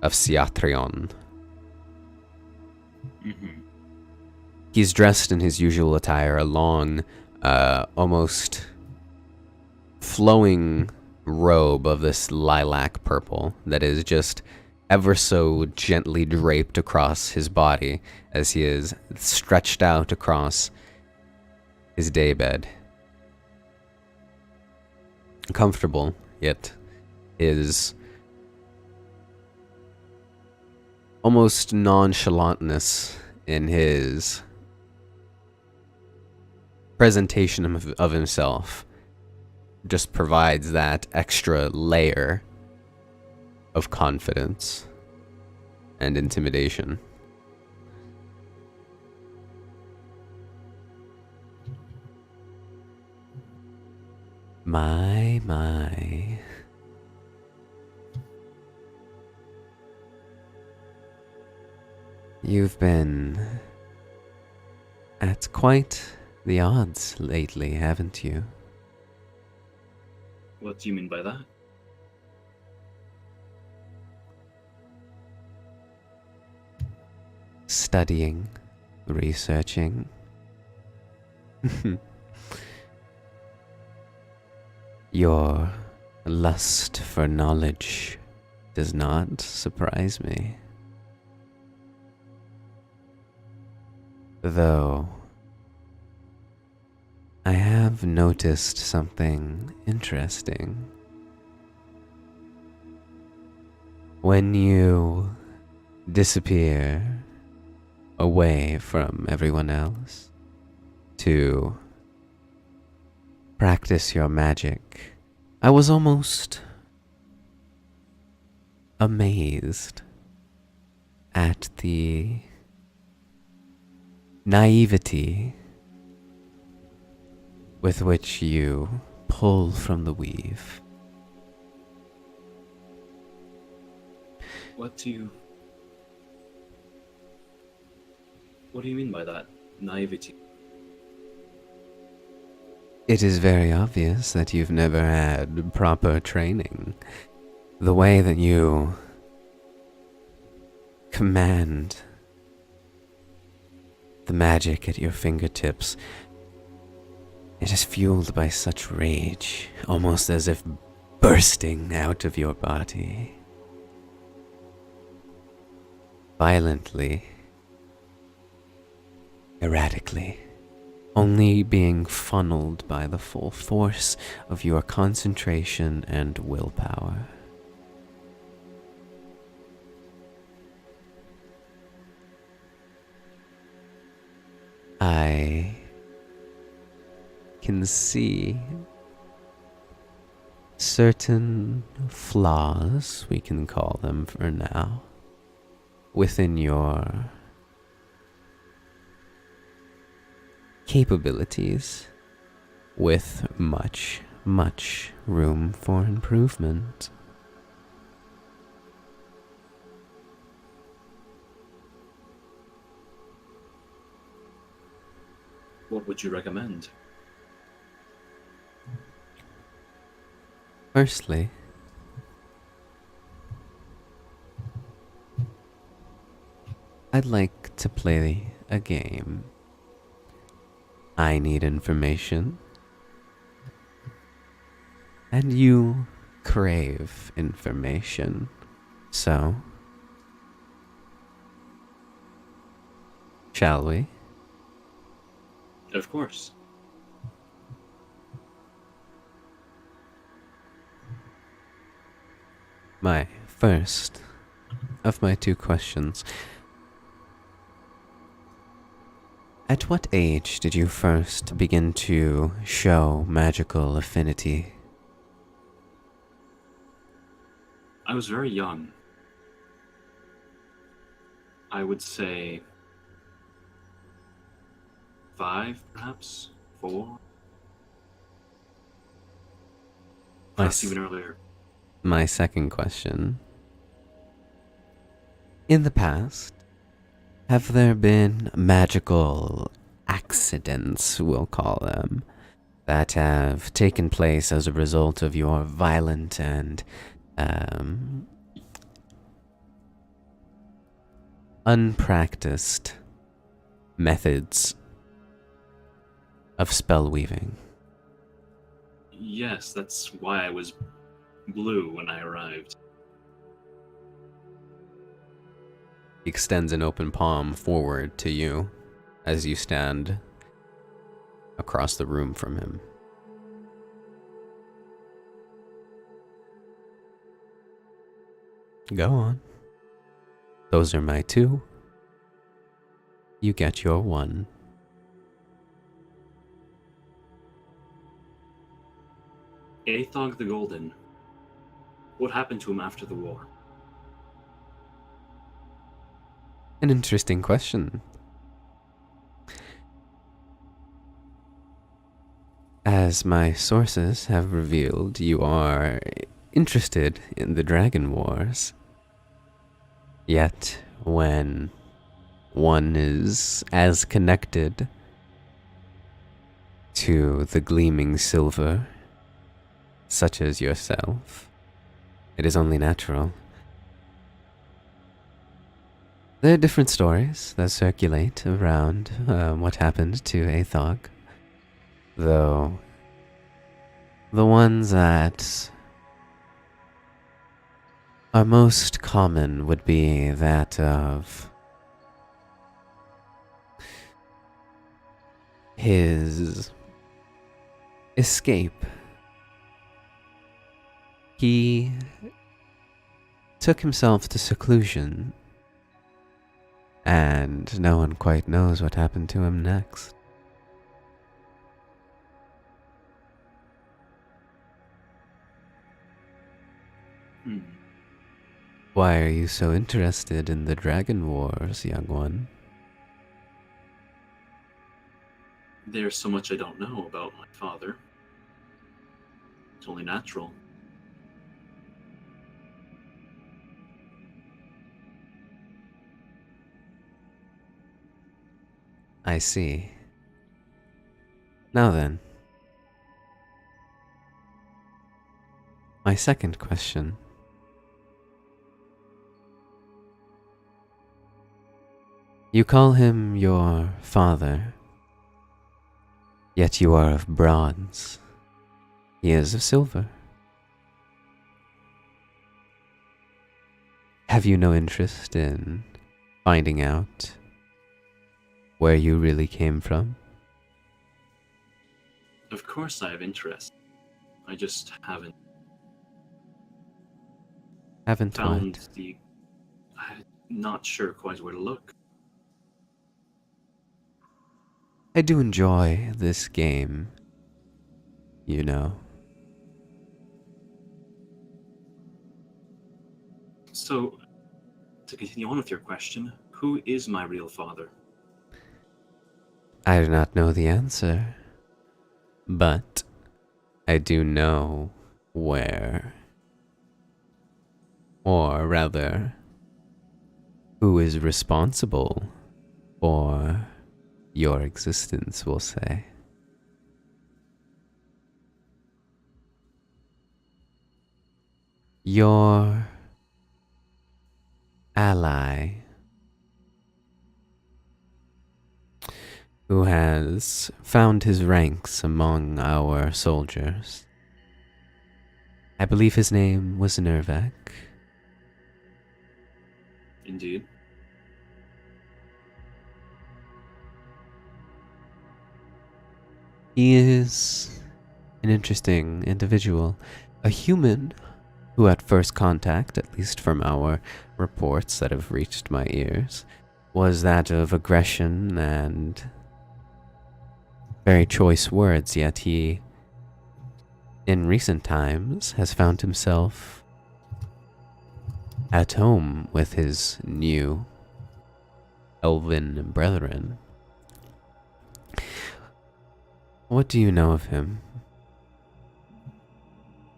of Siatrion. Mm-hmm. He's dressed in his usual attire, a long, almost flowing robe of this lilac purple that is just ever so gently draped across his body as he is stretched out across his daybed. Comfortable, yet his almost nonchalantness in his presentation of himself just provides that extra layer of confidence. and intimidation. My. You've been at quite the odds lately, haven't you? What do you mean by that? Studying, researching. Your lust for knowledge does not surprise me. Though, I have noticed something interesting. When you disappear away from everyone else to practice your magic, I was almost amazed at the naivety with which you pull from the weave. What do you mean by that? Naivety? It is very obvious that you've never had proper training. The way that you command the magic at your fingertips, it is fueled by such rage, almost as if bursting out of your body. Violently, erratically, only being funneled by the full force of your concentration and willpower. I can see certain flaws, we can call them for now, within your capabilities, with much room for improvement. What would you recommend? Firstly, I'd like to play a game. I need information, and you crave information. So, shall we? Of course. My first of my two questions. At what age did you first begin to show magical affinity? I was very young. I would say 5, perhaps 4. Perhaps even earlier. My second question. In the past, have there been magical accidents, we'll call them, that have taken place as a result of your violent and unpracticed methods of spell weaving? Yes, that's why I was blue when I arrived. He extends an open palm forward to you as you stand across the room from him. Go on. Those are my 2. You get your 1. Aethog the Golden. What happened to him after the war? An interesting question. As my sources have revealed, you are interested in the Dragon Wars. Yet, when one is as connected to the gleaming silver, such as yourself, it is only natural. There are different stories that circulate around what happened to Athog, though the ones that are most common would be that of his escape. He took himself to seclusion, and no one quite knows what happened to him next. Why are you so interested in the Dragon Wars, young one? There's so much I don't know about my father. It's only natural. I see. Now then, my second question. You call him your father, yet you are of bronze. He is of silver. Have you no interest in finding out where you really came from? Of course I have interest. I just haven't Haven't found what? I'm not sure quite where to look. I do enjoy this game, you know. So, to continue on with your question, who is my real father? I do not know the answer, but I do know where. Or rather, who is responsible for your existence, we'll say. Your ally, who has found his ranks among our soldiers. I believe his name was Nervek. Indeed. He is an interesting individual, a human who at first contact, at least from our reports that have reached my ears, was that of aggression and very choice words, yet he, in recent times, has found himself at home with his new elven brethren. What do you know of him?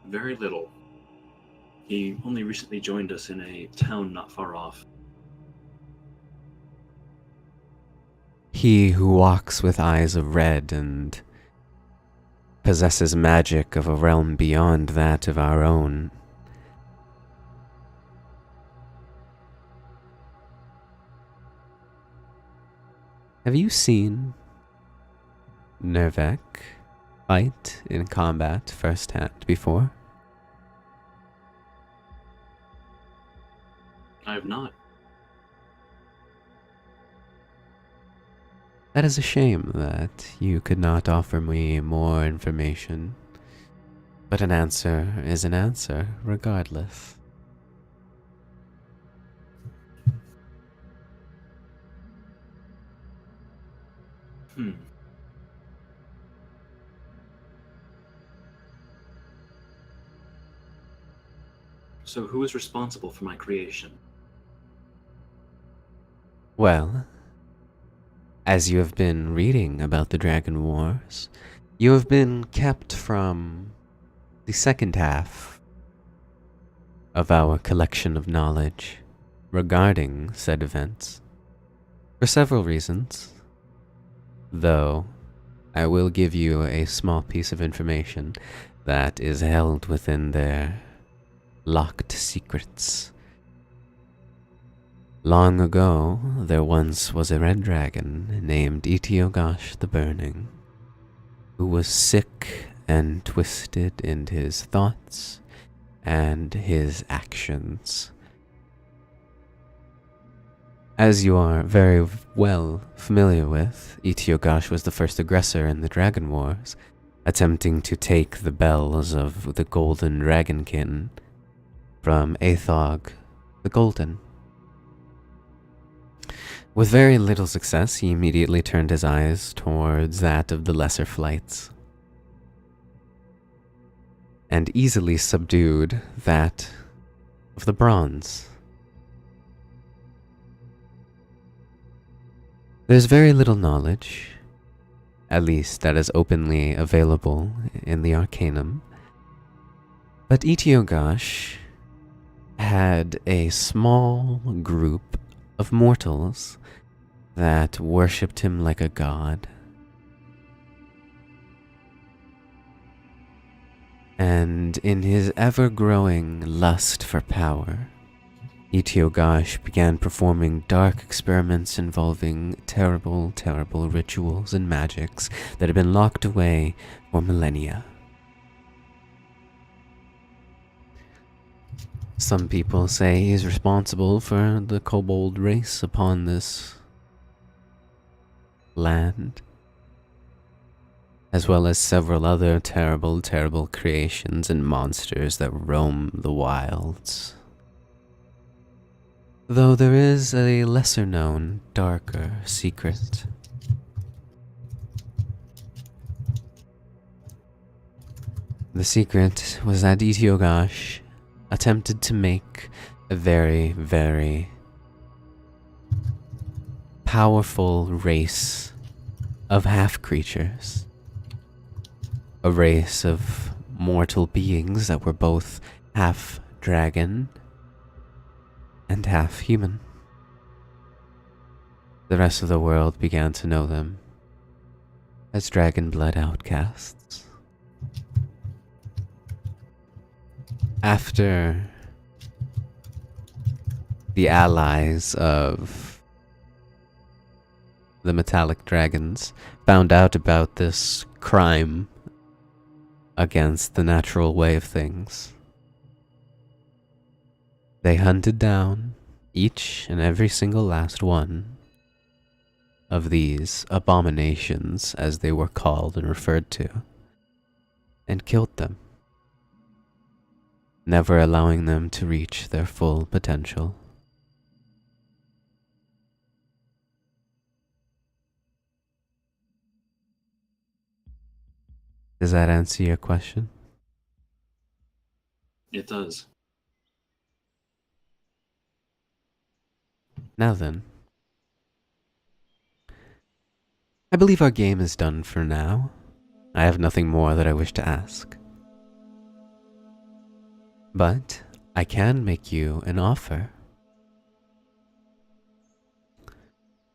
Very little. He only recently joined us in a town not far off. He who walks with eyes of red and possesses magic of a realm beyond that of our own. Have you seen Nervek fight in combat firsthand before? I have not. That is a shame that you could not offer me more information. But an answer is an answer, regardless. Hmm. So who is responsible for my creation? Well, as you have been reading about the Dragon Wars, you have been kept from the second half of our collection of knowledge regarding said events for several reasons, though I will give you a small piece of information that is held within their locked secrets. Long ago, there once was a red dragon named Etiogosh the Burning, who was sick and twisted in his thoughts and his actions. As you are very well familiar with, Etiogosh was the first aggressor in the Dragon Wars, attempting to take the bells of the Golden Dragonkin from Athog the Golden. With very little success, he immediately turned his eyes towards that of the lesser flights, and easily subdued that of the bronze. There's very little knowledge, at least that is openly available in the Arcanum, but Etiogosh had a small group of mortals that worshipped him like a god. And in his ever-growing lust for power, Etiogosh began performing dark experiments involving terrible, terrible rituals and magics that had been locked away for millennia. Some people say he is responsible for the kobold race upon this land, as well as several other terrible, terrible creations and monsters that roam the wilds. Though there is a lesser-known, darker secret. The secret was that Etiogosh attempted to make a very, very powerful race of half-creatures. A race of mortal beings that were both half-dragon and half-human. The rest of the world began to know them as dragon blood outcasts. After the allies of the metallic dragons found out about this crime against the natural way of things, they hunted down each and every single last one of these abominations, as they were called and referred to, and killed them, never allowing them to reach their full potential. Does that answer your question? It does. Now then, I believe our game is done for now. I have nothing more that I wish to ask. But I can make you an offer.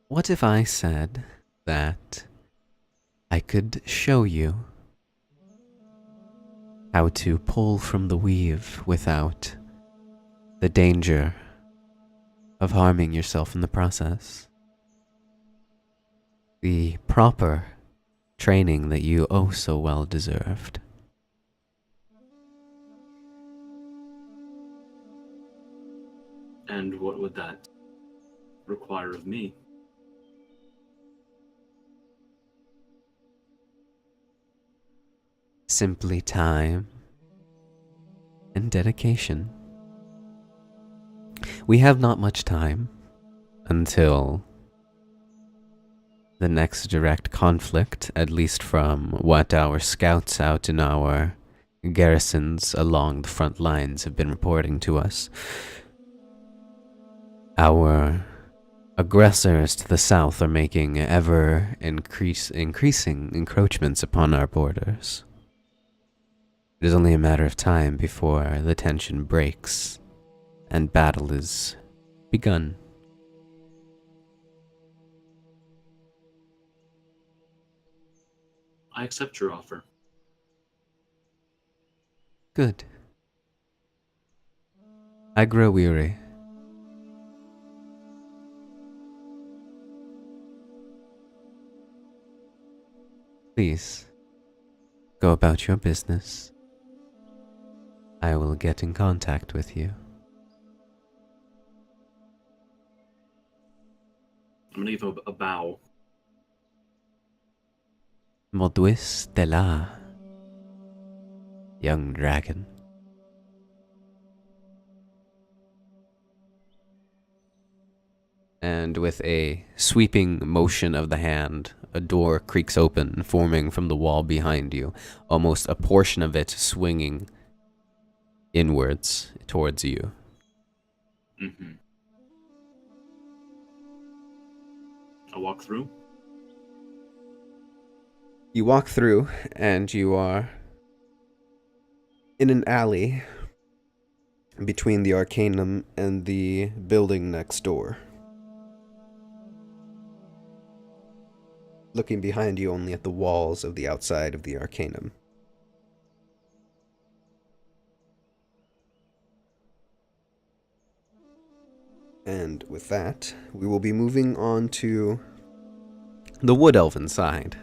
What if I said that I could show you how to pull from the weave without the danger of harming yourself in the process? The proper training that you oh so well deserved. And what would that require of me? Simply time and dedication. We have not much time until the next direct conflict, at least from what our scouts out in our garrisons along the front lines have been reporting to us. Our Aggressors to the south are making ever increasing encroachments upon our borders. It is only a matter of time before the tension breaks and battle is begun. I accept your offer. Good. I grow weary. Please, go about your business. I will get in contact with you. I'm gonna give him a bow. Modwis de la, young dragon. And with a sweeping motion of the hand, a door creaks open, forming from the wall behind you, almost a portion of it swinging inwards towards you. Mm-hmm. I'll walk through. You walk through, and you are in an alley between the Arcanum and the building next door. Looking behind you only at the walls of the outside of the Arcanum. And with that, we will be moving on to the Wood Elven side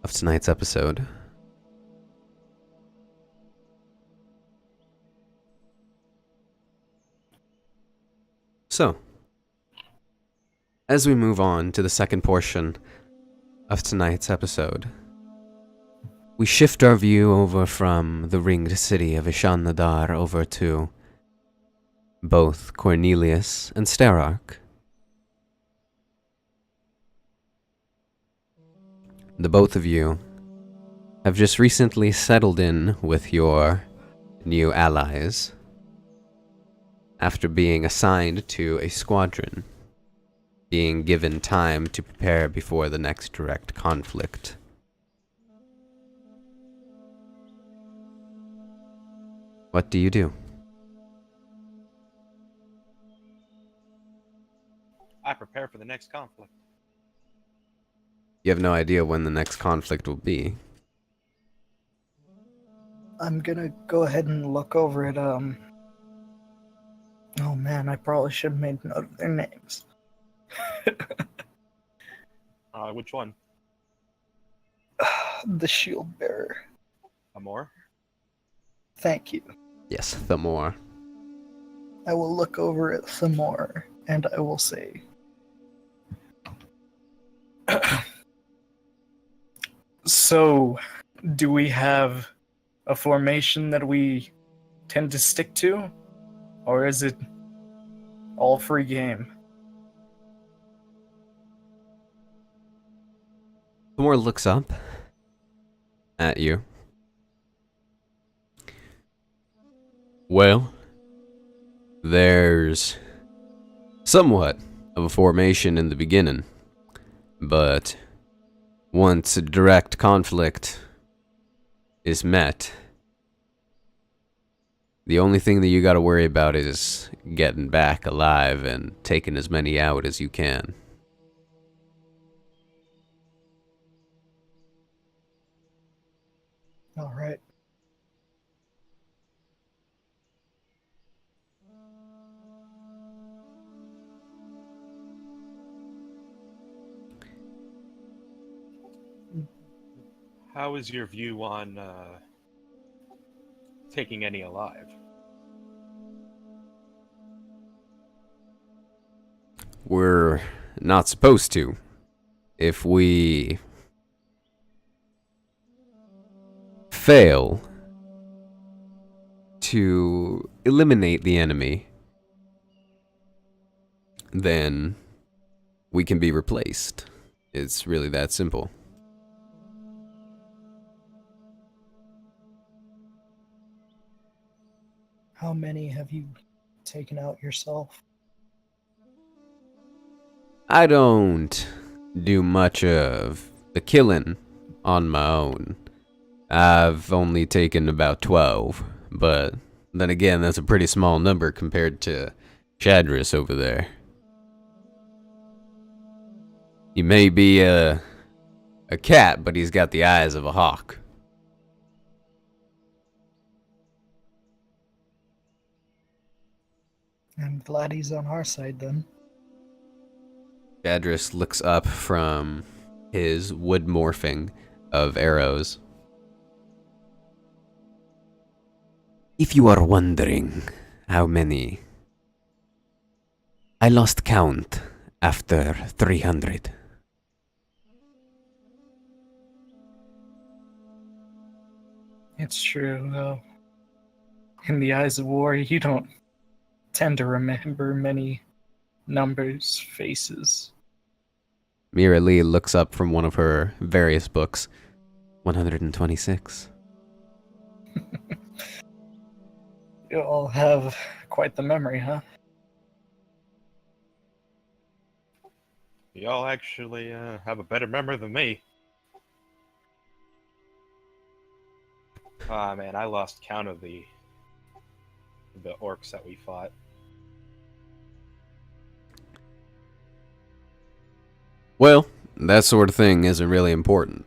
of tonight's episode. So, as we move on to the second portion of tonight's episode, we shift our view over from the ringed city of Ishan Nadar over to both Cornelius and Starark. The both of you have just recently settled in with your new allies after being assigned to a squadron, being given time to prepare before the next direct conflict. What do you do? I prepare for the next conflict. You have no idea when the next conflict will be. I'm gonna go ahead and look over at, oh man, I probably should have made note of their names. Which one? The shield bearer. Amor? Thank you. Yes, Thamor. I will look over at some more, and I will say, so, do we have a formation that we tend to stick to? Or is it all free game? Thamor looks up at you. Well, there's somewhat of a formation in the beginning, but once a direct conflict is met, the only thing that you gotta worry about is getting back alive and taking as many out as you can. All right. How is your view on taking any alive? We're not supposed to. If we fail to eliminate the enemy, then we can be replaced. It's really that simple. How many have you taken out yourself? I don't do much of the killing on my own. I've only taken about 12, but then again, that's a pretty small number compared to Shadris over there. He may be a cat, but he's got the eyes of a hawk. I'm glad he's on our side then. Shadris looks up from his wood morphing of arrows. If you are wondering how many, I lost count after 300. It's true, though. In the eyes of war, you don't tend to remember many numbers, faces. Mira Lee looks up from one of her various books. 126. You all have quite the memory, huh? Y'all actually have a better memory than me. Ah, man, I lost count of the orcs that we fought. Well, that sort of thing isn't really important.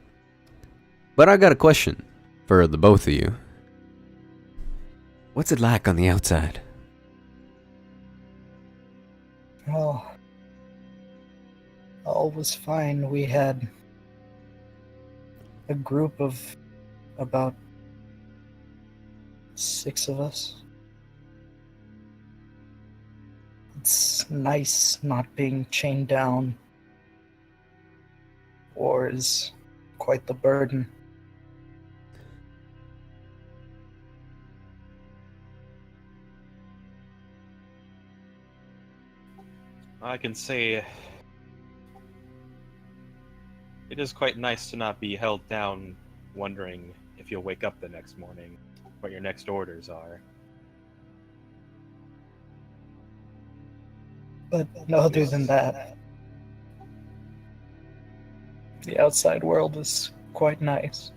But I got a question for the both of you. What's it like on the outside? Well, all was fine. We had a group of about 6 of us. It's nice not being chained down. War is quite the burden. I can say it is quite nice to not be held down wondering if you'll wake up the next morning, what your next orders are. But other than that, the outside world is quite nice.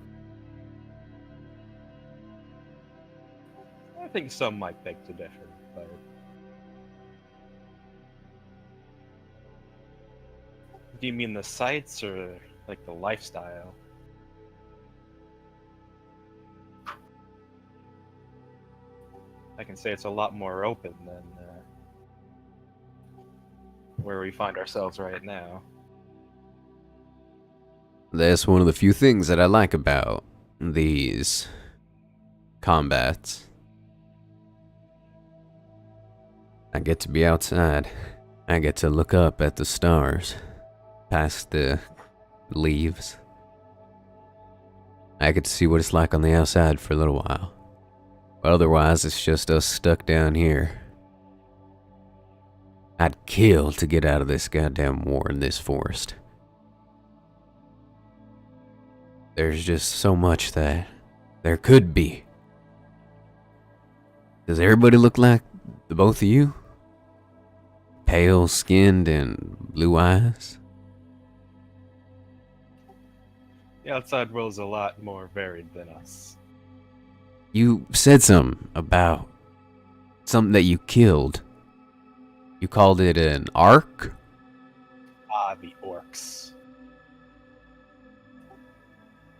I think some might beg to differ, but do you mean the sights or like the lifestyle? I can say it's a lot more open than where we find ourselves right now. That's one of the few things that I like about these combats. I get to be outside. I get to look up at the stars, past the leaves. I get to see what it's like on the outside for a little while. But otherwise, it's just us stuck down here. I'd kill to get out of this goddamn war in this forest. There's just so much that there could be. Does everybody look like the both of you? Pale skinned and blue eyes? The outside world is a lot more varied than us. You said something about something that you killed. You called it an ark? Ah, the orcs.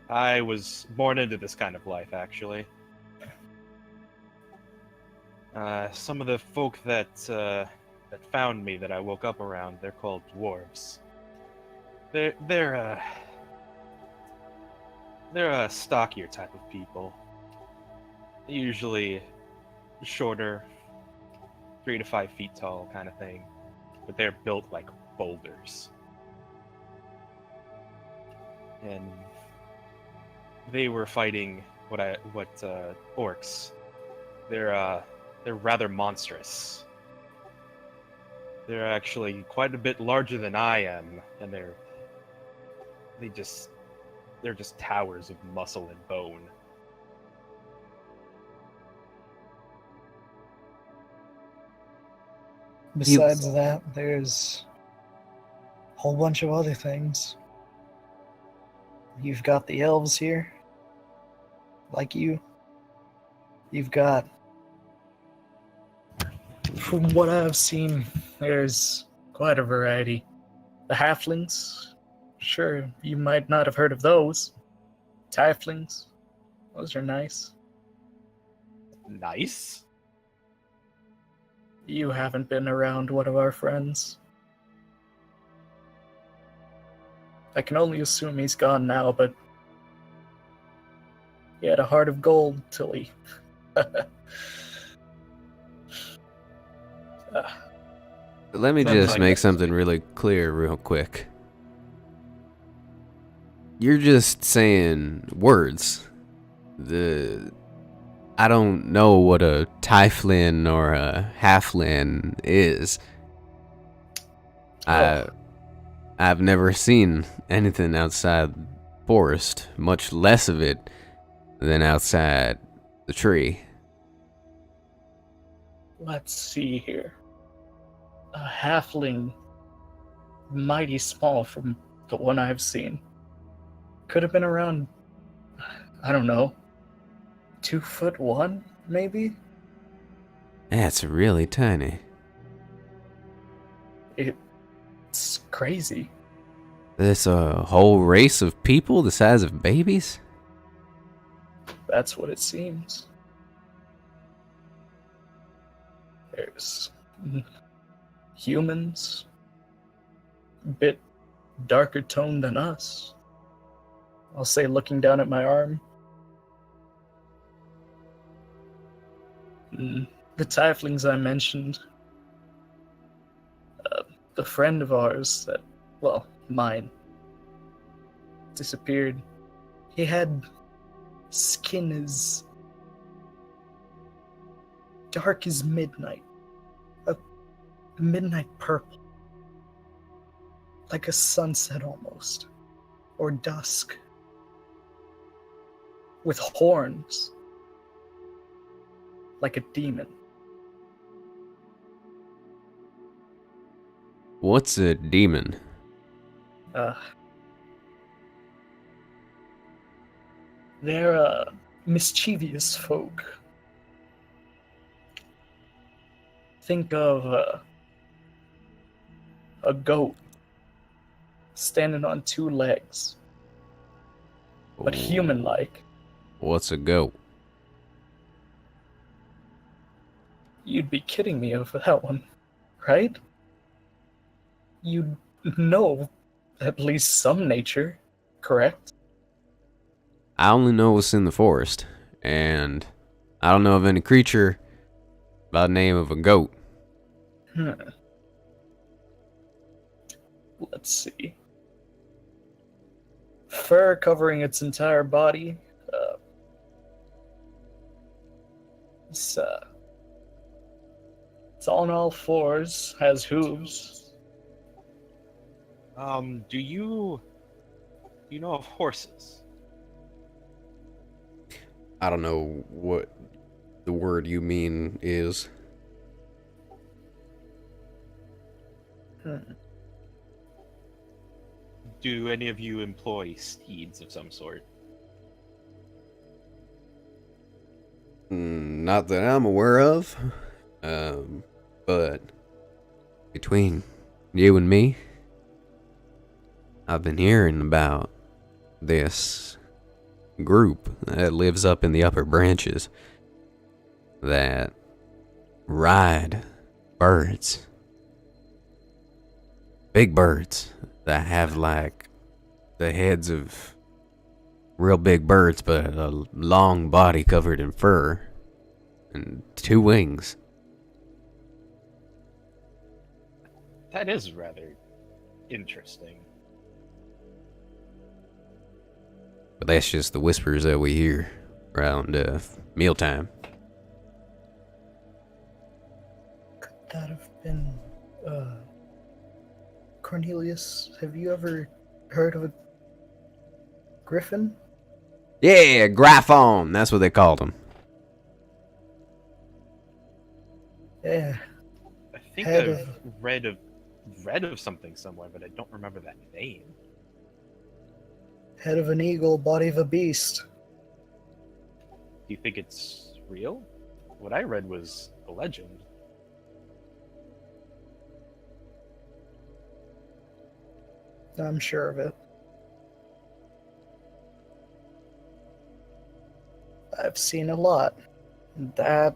I was born into this kind of life, actually. Some of the folk that found me, that I woke up around, they're called dwarves. They're a stockier type of people. Usually shorter, 3 to 5 feet tall kind of thing, but they're built like boulders. And they were fighting orcs. They're rather monstrous. They're actually quite a bit larger than I am, and they're just towers of muscle and bone. Besides that, there's whole bunch of other things. You've got the elves here, like you. You've got, from what I've seen, there's quite a variety. The halflings, sure, you might not have heard of those. Tieflings, those are nice. Nice. You haven't been around one of our friends. I can only assume he's gone now, but he had a heart of gold till he... Let me Sounds just like make it. something really clear real quick. You're just saying words. I don't know what a Typhlin or a Halflin is. I've never seen anything outside forest, much less of it than outside the tree. Let's see here. A halfling, mighty small from the one I've seen. Could have been around, I don't know, 2'1", maybe? That's really tiny. It's crazy. There's a whole race of people the size of babies? That's what it seems. There's humans, a bit darker toned than us. I'll say, looking down at my arm. The tieflings I mentioned, the friend of ours that, well, mine, disappeared. He had skin as dark as midnight, a midnight purple, like a sunset almost, or dusk, with horns, like a demon. What's a demon? They're mischievous folk. Think of a goat standing on two legs, but human-like. What's a goat? You'd be kidding me over that one, right? You know at least some nature, correct? I only know what's in the forest, and I don't know of any creature by the name of a goat. Let's see. Fur covering its entire body. It's on all fours, has hooves. Do you know of horses? I don't know what the word you mean is. Do any of you employ steeds of some sort? Not that I'm aware of. But between you and me, I've been hearing about this group that lives up in the upper branches that ride birds. Big birds that have like the heads of real big birds, but a long body covered in fur and two wings. That is rather interesting. But that's just the whispers that we hear around mealtime. Could that have been Cornelius? Have you ever heard of a griffin? Yeah, Gryphon. That's what they called him. Yeah. I think Head I've of- read of read of something somewhere, but I don't remember that name. Head of an eagle, body of a beast. Do you think it's real? What I read was a legend. I'm sure of it. I've seen a lot. That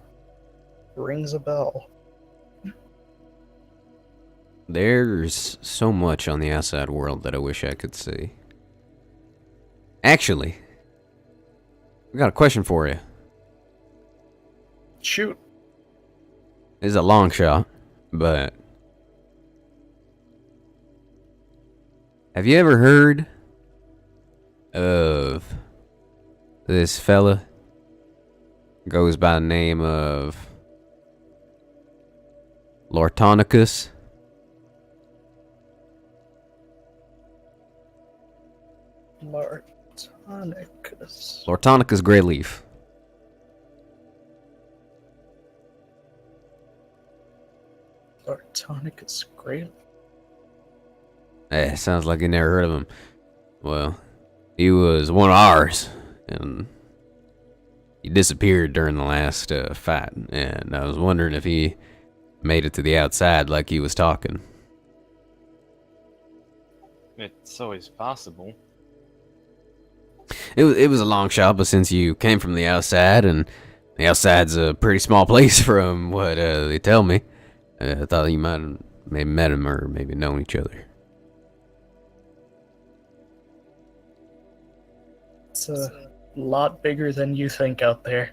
rings a bell. There's so much on the outside world that I wish I could see. Actually, I got a question for you. Shoot. It's a long shot, but have you ever heard of this fella? Goes by the name of Lortonicus. Lortonicus. Lortonicus Greyleaf. Lortonicus Grey. Sounds like you never heard of him. Well, he was one of ours, and he disappeared during the last fight, and I was wondering if he made it to the outside like he was talking. It's always possible. It was a long shot, but since you came from the outside, and the outside's a pretty small place from what they tell me, I thought you might have maybe met him or maybe known each other. It's a lot bigger than you think out there.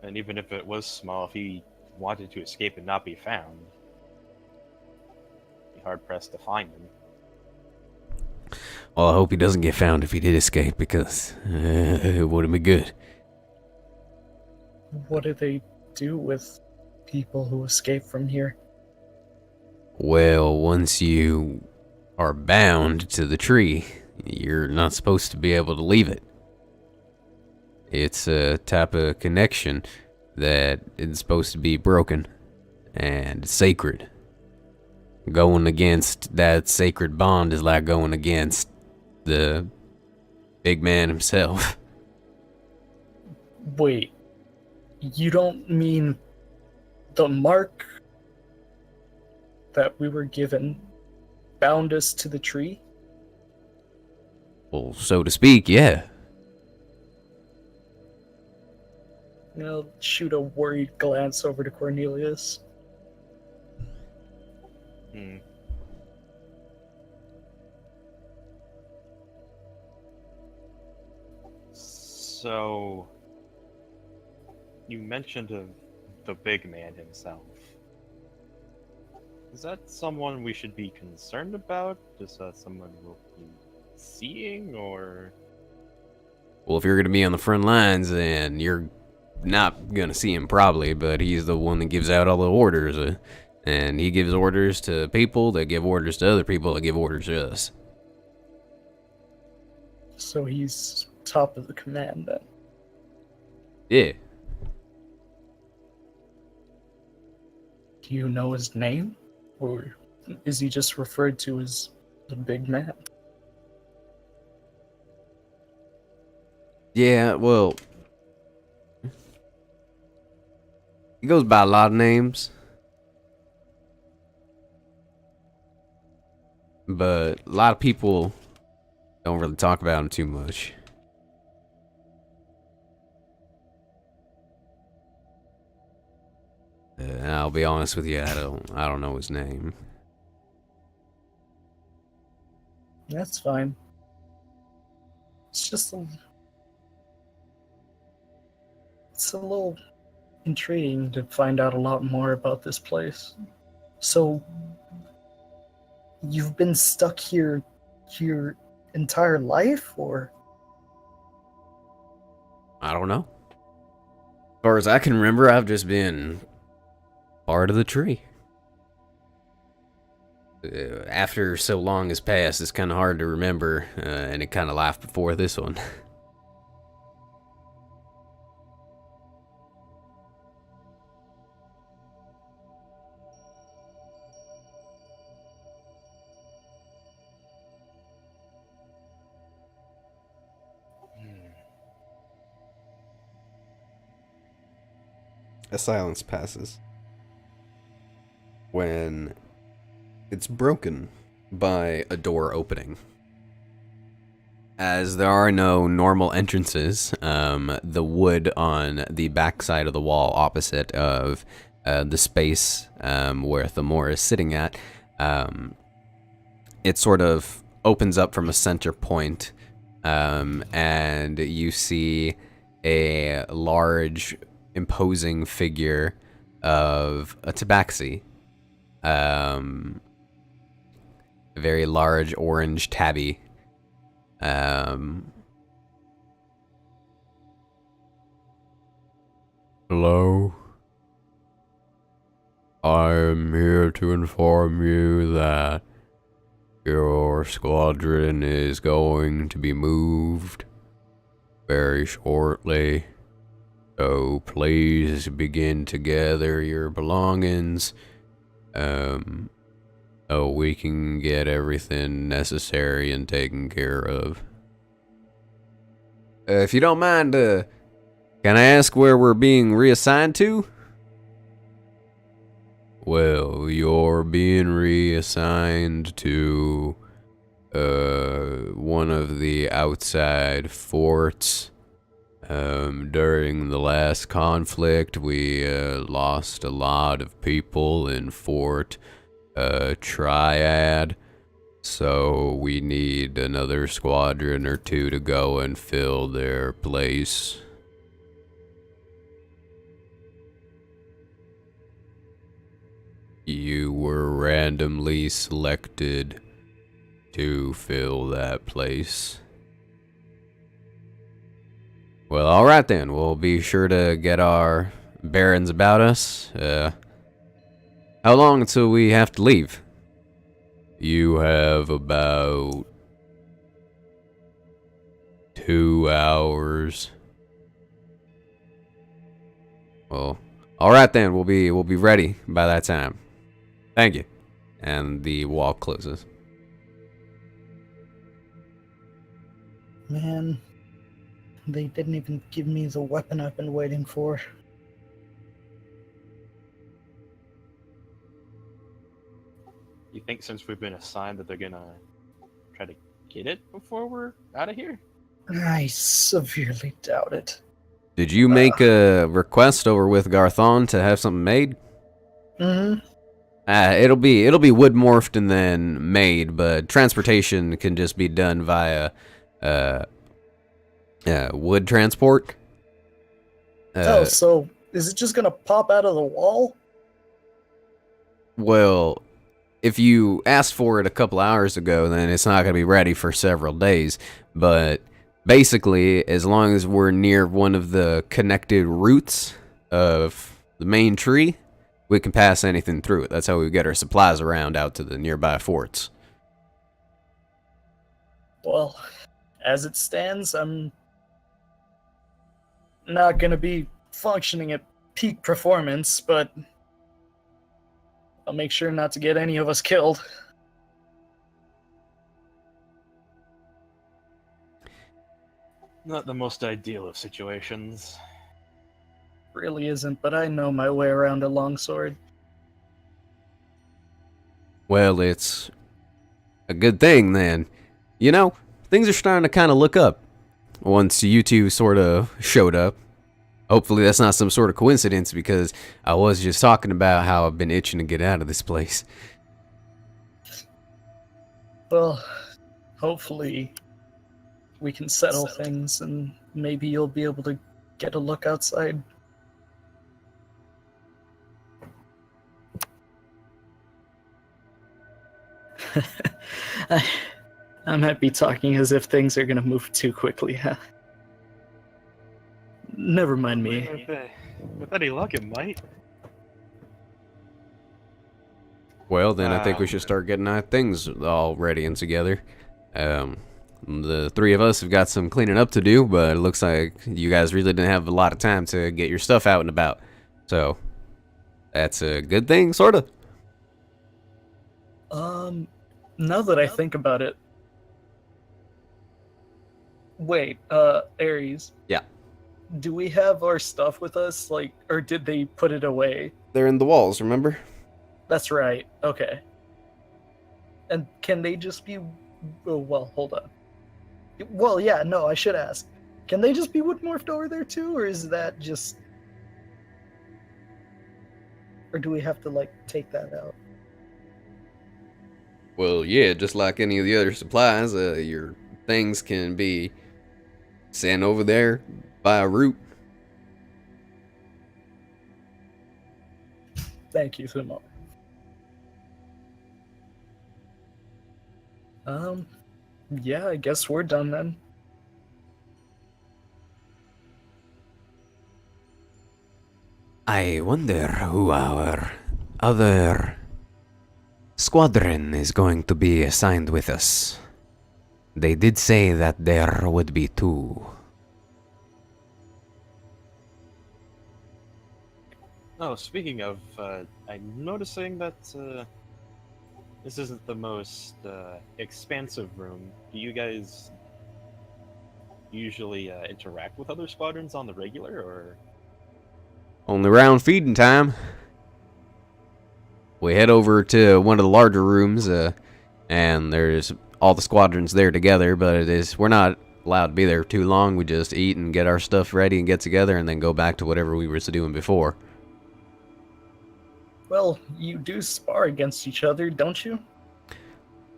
And even if it was small, if he wanted to escape and not be found, be hard pressed to find him. Well, I hope he doesn't get found if he did escape, because it wouldn't be good. What do they do with people who escape from here? Well, once you are bound to the tree, you're not supposed to be able to leave it. It's a type of connection that is supposed to be broken and sacred. Going against that sacred bond is like going against the big man himself. Wait, you don't mean the mark that we were given bound us to the tree? Well, so to speak, yeah. I'll shoot a worried glance over to Cornelius. So, you mentioned of the big man himself. Is that someone we should be concerned about? Is that someone we'll be seeing, or? Well, if you're going to be on the front lines, then you're not going to see him probably, but he's the one that gives out all the orders. And he gives orders to people that give orders to other people that give orders to us. So he's top of the command then. Yeah. Do you know his name? Or is he just referred to as the big man? Yeah, well, he goes by a lot of names. But a lot of people don't really talk about him too much. I'll be honest with you, I don't know his name. That's fine. It's a little intriguing to find out a lot more about this place. So, you've been stuck here your entire life, or? I don't know. As far as I can remember, I've just been part of the tree. After so long has passed, it's kind of hard to remember, and it kind of laughed before this one. A silence passes when it's broken by a door opening. As there are no normal entrances, the wood on the back side of the wall opposite of the space where Thamor is sitting at, it sort of opens up from a center point, and you see a large, imposing figure of a tabaxi. A very large orange tabby. Hello. I'm here to inform you that your squadron is going to be moved very shortly. So please begin to gather your belongings, so we can get everything necessary and taken care of. If you don't mind, can I ask where we're being reassigned to? Well, you're being reassigned to one of the outside forts. During the last conflict, we lost a lot of people in Fort Triad, so we need another squadron or two to go and fill their place. You were randomly selected to fill that place. Well, alright then, we'll be sure to get our bearings about us. How long until we have to leave? You have about 2 hours. Well, alright then, we'll be ready by that time. Thank you. And the wall closes. Man, they didn't even give me the weapon I've been waiting for. You think since we've been assigned that they're gonna try to get it before we're out of here? I severely doubt it. Did you make a request over with Garthon to have something made? Mm-hmm. It'll be wood morphed and then made, but transportation can just be done via wood transport. So is it just gonna pop out of the wall? Well, if you asked for it a couple hours ago, then it's not going to be ready for several days. But basically, as long as we're near one of the connected roots of the main tree, we can pass anything through it. That's how we get our supplies around out to the nearby forts. Well, as it stands, I'm not gonna be functioning at peak performance, but I'll make sure not to get any of us killed. Not the most ideal of situations. Really isn't, but I know my way around a longsword. Well, it's a good thing then. You know, things are starting to kind of look up once you two sort of showed up. Hopefully that's not some sort of coincidence, because I was just talking about how I've been itching to get out of this place. Well, hopefully we can settle things and maybe you'll be able to get a look outside. I might be talking as if things are gonna move too quickly, huh? Never mind me. With any luck, it might. Well, then I think we should start getting our things all ready and together. The three of us have got some cleaning up to do, but it looks like you guys really didn't have a lot of time to get your stuff out and about. So, that's a good thing, sort of. Now that I think about it... Wait, Aries. Yeah. do we have our stuff with us? Like, or did they put it away? They're in the walls, remember? That's right. Okay. And can they just be? Oh, well, hold on. Well, yeah. No, I should ask. Can they just be wood morphed over there too, or is that just? Or do we have to like take that out? Well, yeah, just like any of the other supplies, your things can be sent over there by a route. Thank you, Sumo. Yeah, I guess we're done then. I wonder who our other squadron is going to be assigned with us. They did say that there would be 2. Oh, speaking of, I'm noticing that this isn't the most expansive room. Do you guys usually interact with other squadrons on the regular, or? Only around feeding time. We head over to one of the larger rooms, and there's all the squadrons there together, but we're not allowed to be there too long. We just eat and get our stuff ready and get together and then go back to whatever we were doing before. Well, you do spar against each other, don't you?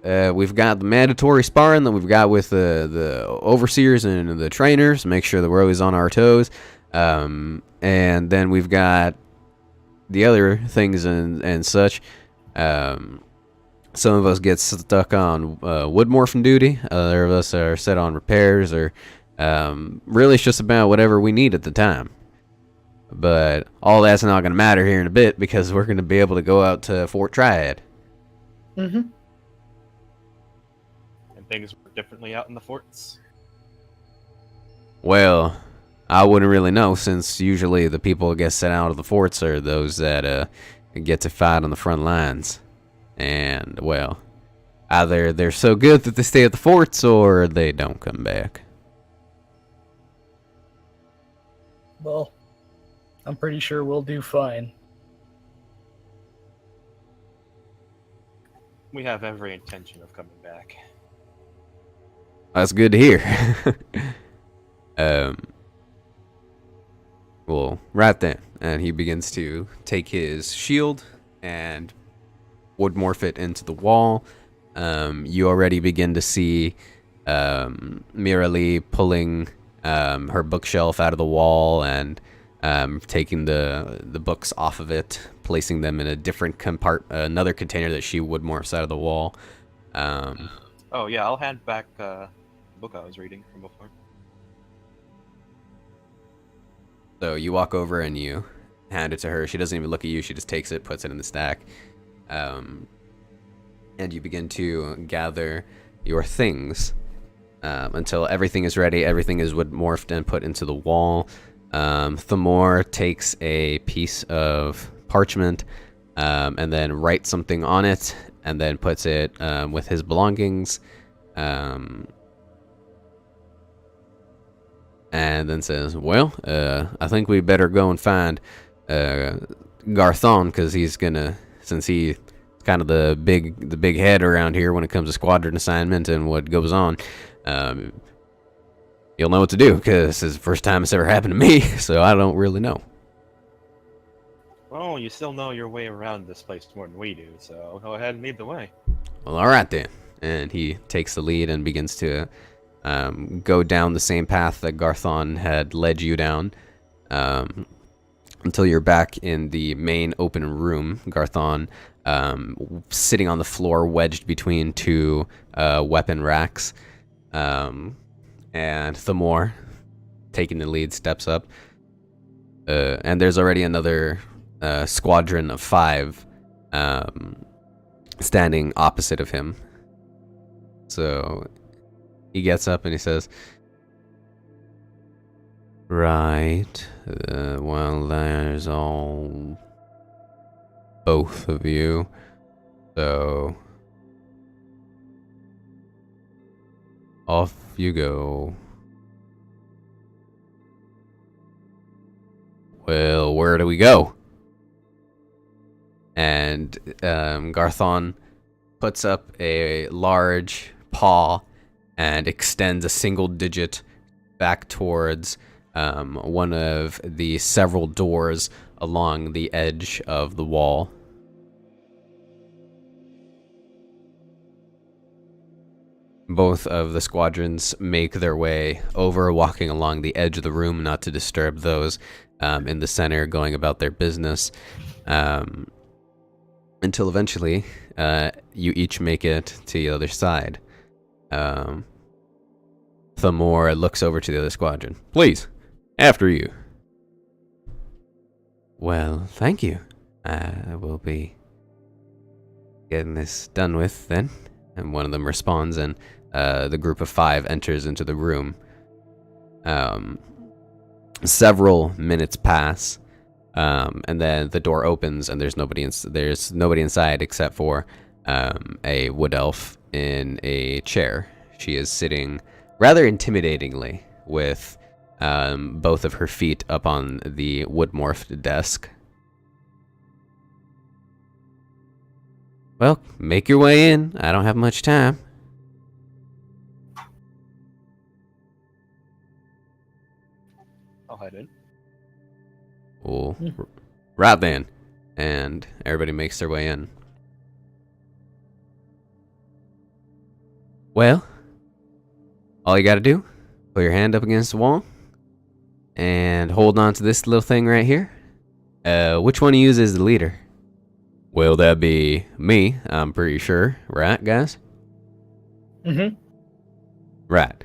We've got the mandatory sparring that we've got with the overseers and the trainers, make sure that we're always on our toes. And then we've got the other things and such. Some of us get stuck on wood morphing duty. Other of us are set on repairs, or really it's just about whatever we need at the time. But all that's not going to matter here in a bit because we're going to be able to go out to Fort Triad. Mm-hmm. And things work differently out in the forts? Well, I wouldn't really know, since usually the people who get sent out of the forts are those that get to fight on the front lines. And, well, either they're so good that they stay at the forts, or they don't come back. Well, I'm pretty sure we'll do fine. We have every intention of coming back. That's good to hear. Well, right then, and he begins to take his shield and would morph it into the wall. You already begin to see Miralee pulling her bookshelf out of the wall and taking the books off of it, placing them in a different another container that she would morphs out of the wall. Oh yeah, I'll hand back the book I was reading from before. So you walk over and you hand it to her. She doesn't even look at you. She just takes it, puts it in the stack. And you begin to gather your things until everything is ready. Everything is wood morphed and put into the wall. Thamor takes a piece of parchment and then writes something on it and then puts it with his belongings. And then says, well, I think we better go and find Garthon, because he's gonna, since he's kind of the big head around here when it comes to squadron assignment and what goes on. You'll know what to do, because this is the first time it's ever happened to me, so I don't really know. Well, you still know your way around this place more than we do, so go ahead and lead the way. Well, alright then. And he takes the lead and begins to go down the same path that Garthon had led you down, until you're back in the main open room. Garthon sitting on the floor, wedged between 2 weapon racks. And Thamor, taking the lead, steps up. And there's already another squadron of 5 standing opposite of him. So he gets up and he says, right, well, there's both of you. So off you go. where do we go? And Garthon puts up a large paw and extends a single digit back towards one of the several doors along the edge of the wall. Both of the squadrons make their way over, walking along the edge of the room, not to disturb those in the center going about their business, until eventually you each make it to the other side. Thamor looks over to the other squadron. Please, after you. Well, thank you. I will be getting this done with then. And one of them responds, and the group of 5 enters into the room. Several minutes pass, and then the door opens, and there's nobody inside except for a wood elf in a chair. She is sitting rather intimidatingly with both of her feet up on the wood-morphed desk. Well, make your way in. I don't have much time. I'll head in. Well, right then. And everybody makes their way in. Well, all you gotta do, put your hand up against the wall and hold on to this little thing right here. Which one of you is the leader? Will that be me? I'm pretty sure. Right, guys? Mm-hmm. Right.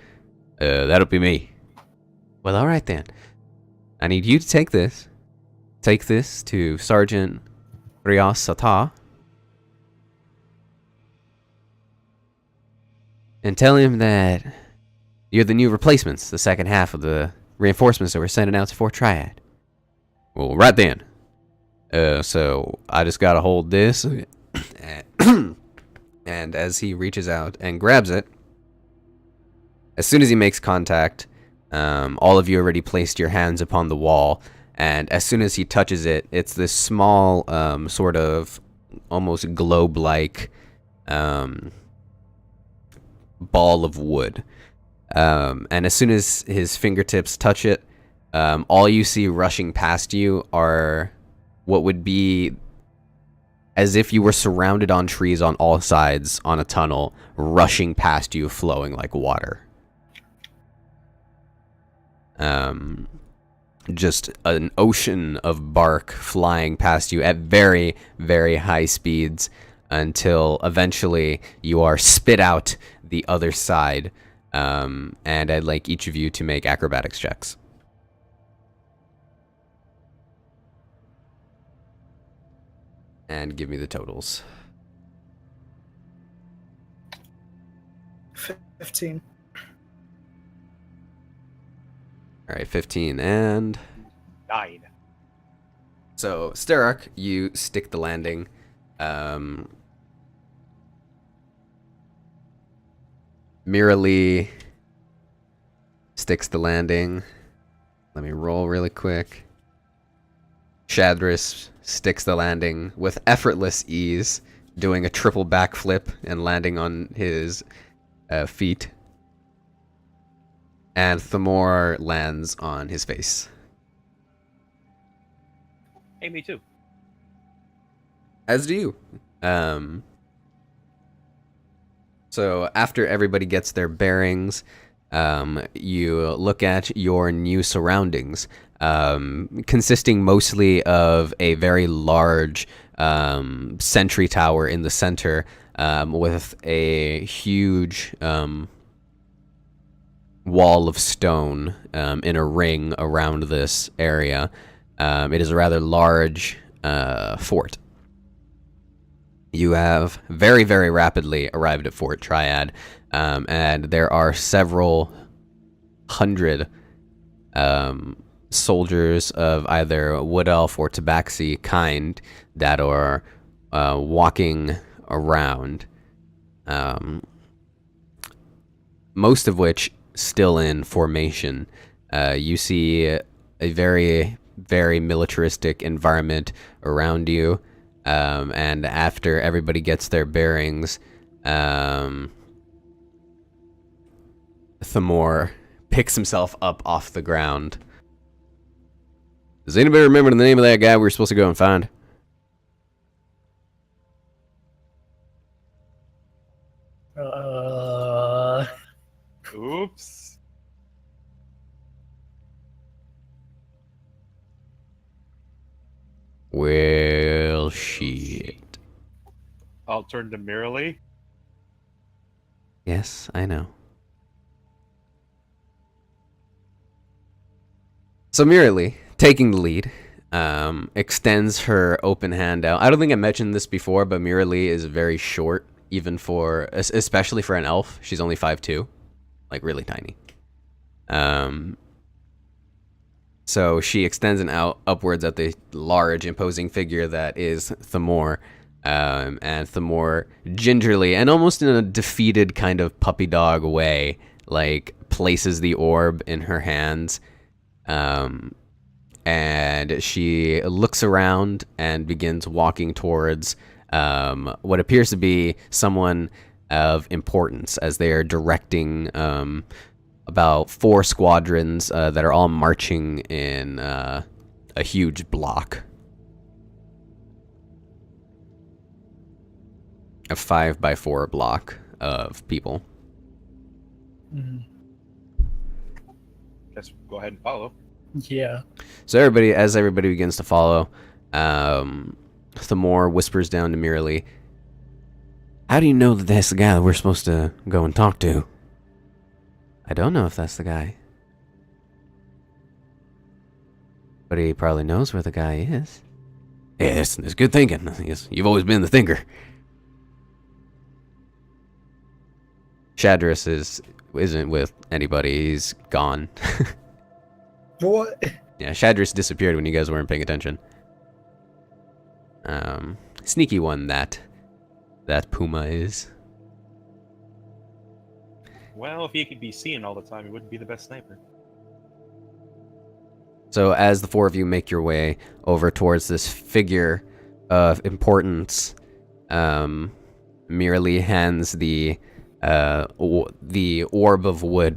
That'll be me. Well, alright then. I need you to take this. Take this to Sergeant Rias Sata. And tell him that you're the new replacements, the second half of the reinforcements that we're sending out to Fort Triad. Well, right then. So I just gotta hold this, and as he reaches out and grabs it, as soon as he makes contact, all of you already placed your hands upon the wall, and as soon as he touches it, it's this small, sort of almost globe-like ball of wood. And as soon as his fingertips touch it, all you see rushing past you are what would be as if you were surrounded on trees on all sides on a tunnel, rushing past you, flowing like water. Just an ocean of bark flying past you at very, very high speeds until eventually you are spit out the other side. And I'd like each of you to make acrobatics checks. And give me the totals. 15. Alright, 15 and... 9. So, Starrock, you stick the landing. Miralee sticks the landing. Let me roll really quick. Shadris sticks the landing with effortless ease, doing a triple backflip and landing on his feet. And Thamor lands on his face. Hey, me too. As do you. So after everybody gets their bearings, you look at your new surroundings, consisting mostly of a very large sentry tower in the center, with a huge wall of stone in a ring around this area. It is a rather large fort. You have very, very rapidly arrived at Fort Triad, and there are several hundred soldiers of either Wood Elf or Tabaxi kind that are walking around, most of which still in formation. You see a very very militaristic environment around you. And after everybody gets their bearings, Thamor picks himself up off the ground. Does anybody remember the name of that guy we were supposed to go and find? Oops. Well, shit. I'll turn to Mirrorly. Yes, I know. So Mirrorly, taking the lead, extends her open hand out. I don't think I mentioned this before, but Mirrorly is very short, even for, especially for an elf. She's only 5'2", like really tiny. So she extends an out upwards at the large, imposing figure that is Thamor. And Thamor gingerly, and almost in a defeated kind of puppy dog way, like places the orb in her hands. And she looks around and begins walking towards what appears to be someone of importance, as they are directing about 4 squadrons that are all marching in a huge block. A 5x4 block of people. Mhm. Guess go ahead and follow. Yeah. So as everybody begins to follow, Thamor whispers down to Mirrorly, "How do you know that that's the guy that we're supposed to go and talk to?" "I don't know if that's the guy. But he probably knows where the guy is." "Yeah, that's good thinking. Yes, you've always been the thinker." Shadris isn't with anybody. He's gone. What? Yeah, Shadris disappeared when you guys weren't paying attention. Sneaky one that Puma is. Well, if he could be seen all the time, he wouldn't be the best sniper. So as the 4 of you make your way over towards this figure of importance, Mirrorly hands the orb of wood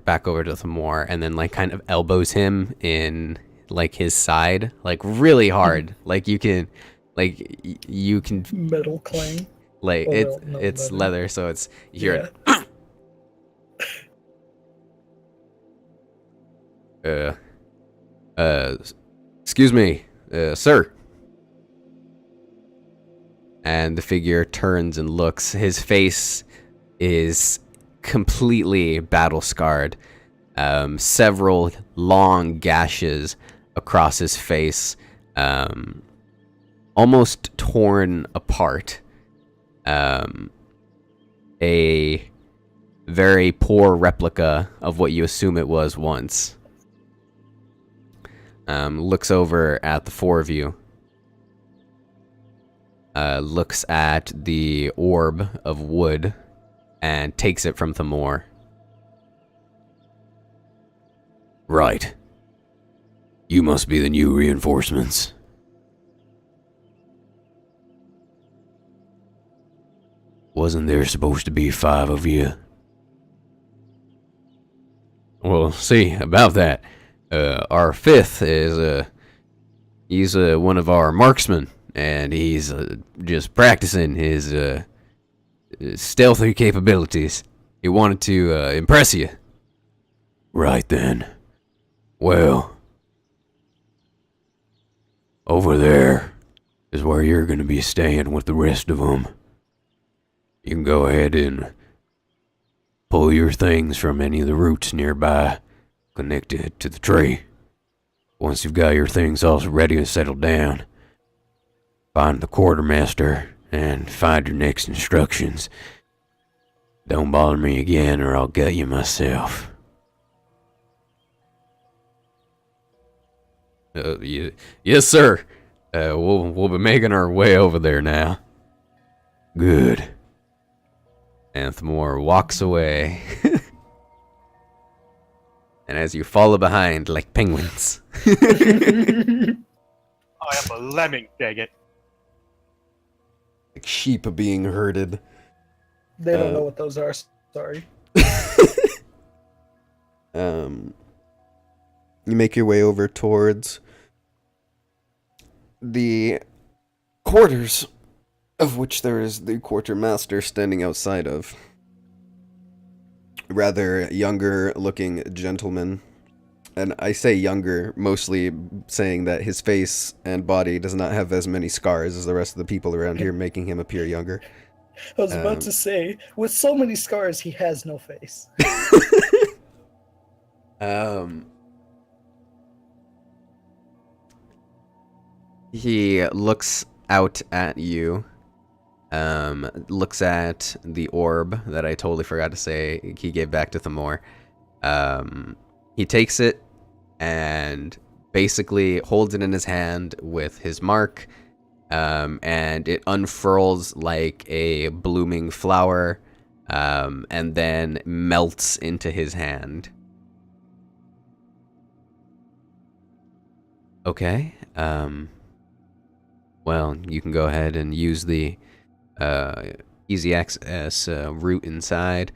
back over to Thamor, and then like kind of elbows him in like his side, like really hard. Like you can Metal clang. like Oh, it's no, leather, so it's you hear it. Excuse me, sir. And the figure turns and looks. His face is completely battle scarred. Several long gashes across his face, almost torn apart. A very poor replica of what you assume it was once. Looks over at the 4 of you. Looks at the orb of wood and takes it from Thamor. "Right. You must be the new reinforcements." "Wasn't there supposed to be 5 of you?" "Well, see, about that. Our 5th is, he's one of our marksmen, and he's just practicing his stealthy capabilities. He wanted to impress you." "Right then. Well, over there is where you're going to be staying with the rest of them. You can go ahead and pull your things from any of the roots nearby connected to the tree. Once you've got your things all ready and settled down, find the quartermaster and find your next instructions. Don't bother me again or I'll gut you myself." Yes, sir. We'll be making our way over there now." "Good." And Thamor walks away. And as you follow behind like penguins. I am a lemming, dang it. Like sheep are being herded. They don't know what those are. Sorry. You make your way over towards the quarters, of which there is the quartermaster standing outside of. Rather younger looking gentleman. And I say younger, mostly saying that his face and body does not have as many scars as the rest of the people around here, making him appear younger. I was about to say, with so many scars, he has no face. He looks out at you, looks at the orb that I totally forgot to say he gave back to Thamor. He takes it and basically holds it in his hand with his mark, and it unfurls like a blooming flower, and then melts into his hand. Okay, well, you can go ahead and use the easy access route inside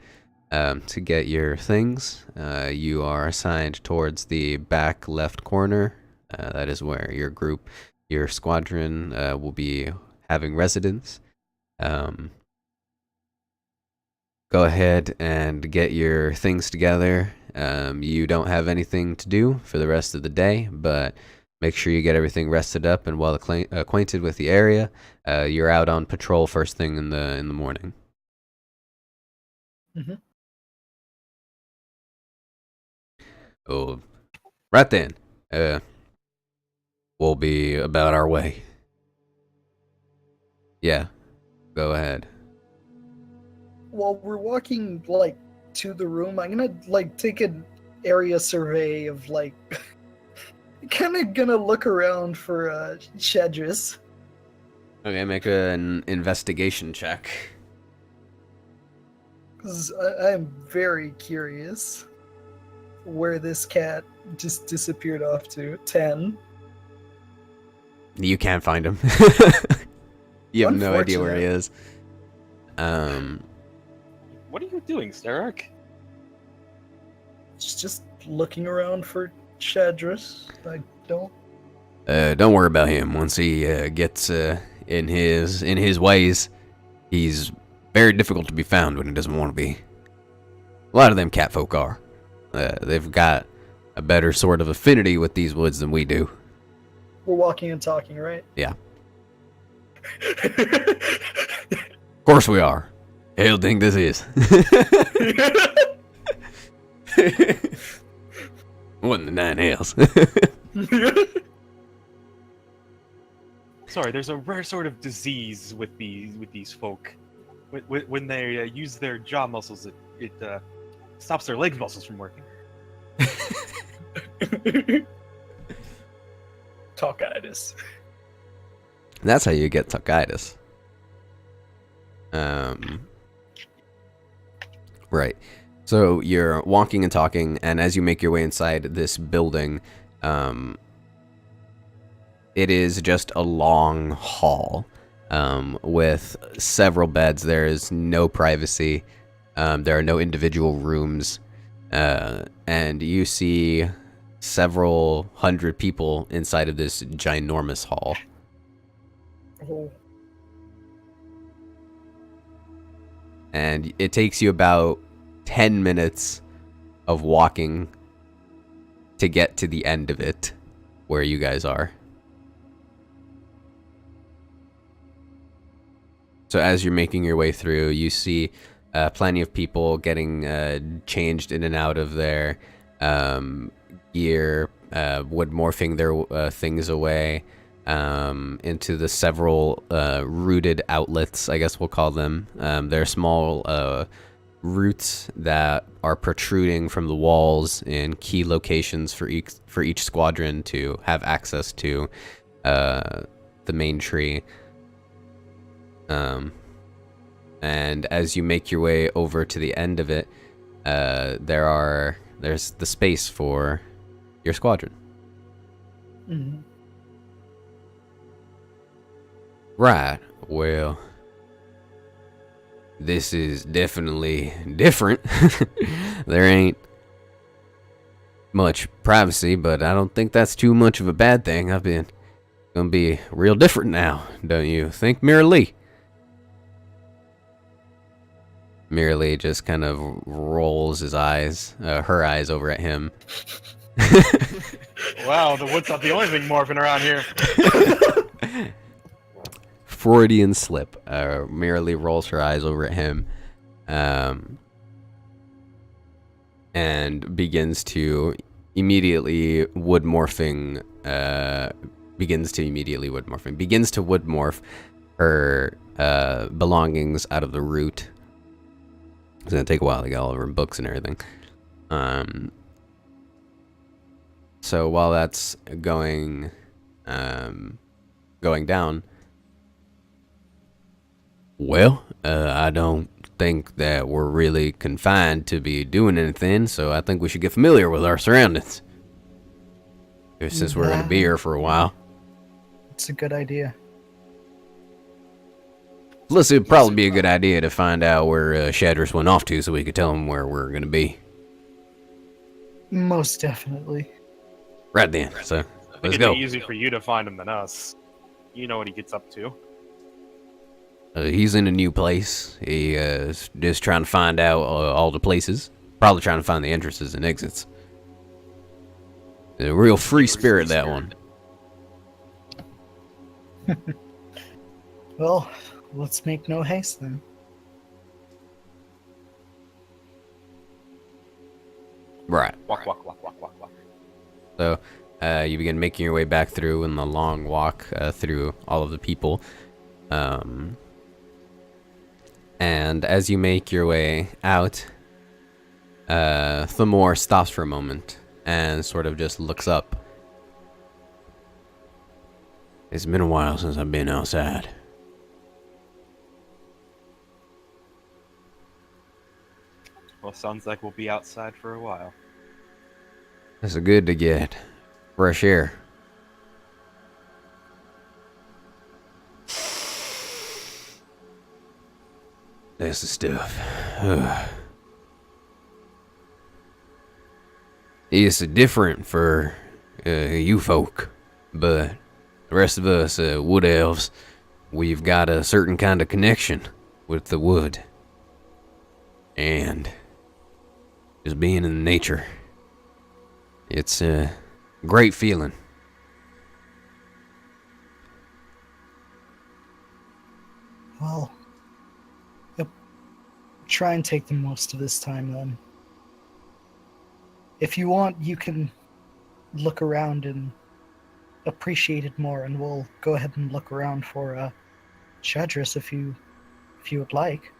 to get your things. You are assigned towards the back left corner. That is where your squadron will be having residence. Go ahead and get your things together. You don't have anything to do for the rest of the day, but make sure you get everything rested up and well acquainted with the area. You're out on patrol first thing in the morning. Mm-hmm. Oh, right then. We'll be about our way. Yeah, go ahead. While we're walking, like, to the room, I'm gonna, like, take an area survey of, like... kind of gonna look around for Shedris. Okay, make an investigation check. Because I'm very curious where this cat just disappeared off to. 10. You can't find him. You have no idea where he is. What are you doing, Sterak? Just looking around for Shedris. I don't... Don't worry about him. Once he gets in his ways, he's very difficult to be found when he doesn't want to be. A lot of them catfolk are. They've got a better sort of affinity with these woods than we do. We're walking and talking, right? Yeah. Of course we are. Hell, think this is. What in the nine hells? Sorry, there's a rare sort of disease with these folk. When they use their jaw muscles, it stops their leg muscles from working. Talkitis. That's how you get talkitis. Right. So you're walking and talking, and as you make your way inside this building, it is just a long hall with several beds. There is no privacy. There are no individual rooms. And you see several hundred people inside of this ginormous hall. Oh. And it takes you about 10 minutes of walking to get to the end of it, where you guys are. So as you're making your way through, you see plenty of people getting changed in and out of their gear, wood morphing their things away into the several rooted outlets, I guess we'll call them. They're small roots that are protruding from the walls in key locations for each squadron to have access to the main tree. And as you make your way over to the end of it, there are there's the space for your squadron. Mhm. Right. Well, this is definitely different. There ain't much privacy, but I don't think that's too much of a bad thing. I've been gonna be real different now, don't you think, Mirror Lee just kind of rolls his eyes, her eyes over at him. Wow, the wood's not the only thing morphing around here. Freudian slip. Merely rolls her eyes over at him, and begins to immediately wood morph her belongings out of the root. It's gonna take a while to get all of her books and everything. So while that's going down, well, I don't think that we're really confined to be doing anything, so I think we should get familiar with our surroundings. Since we're going to be here for a while. It's a good idea. Plus, it'd probably be a good idea to find out where Shadris went off to so we could tell him where we're going to be. Most definitely. Right then, so I think let's it'd go. be easier for you to find him than us. You know what he gets up to. He's in a new place. He is just trying to find out all the places. Probably trying to find the entrances and exits. A real free spirit, that one. Well, let's make no haste then. Right. Walk, walk, walk, walk, walk, walk. So you begin making your way back through in the long walk through all of the people. And as you make your way out, Thamor stops for a moment and sort of just looks up. It's been a while since I've been outside. Well, sounds like we'll be outside for a while. It's good to get fresh air. That's the stuff. It's different for you folk, but the rest of us wood elves, we've got a certain kind of connection with the wood. And just being in nature, it's a great feeling. Well, try and take the most of this time then. If you want, you can look around and appreciate it more, and we'll go ahead and look around for Shadris if you would like.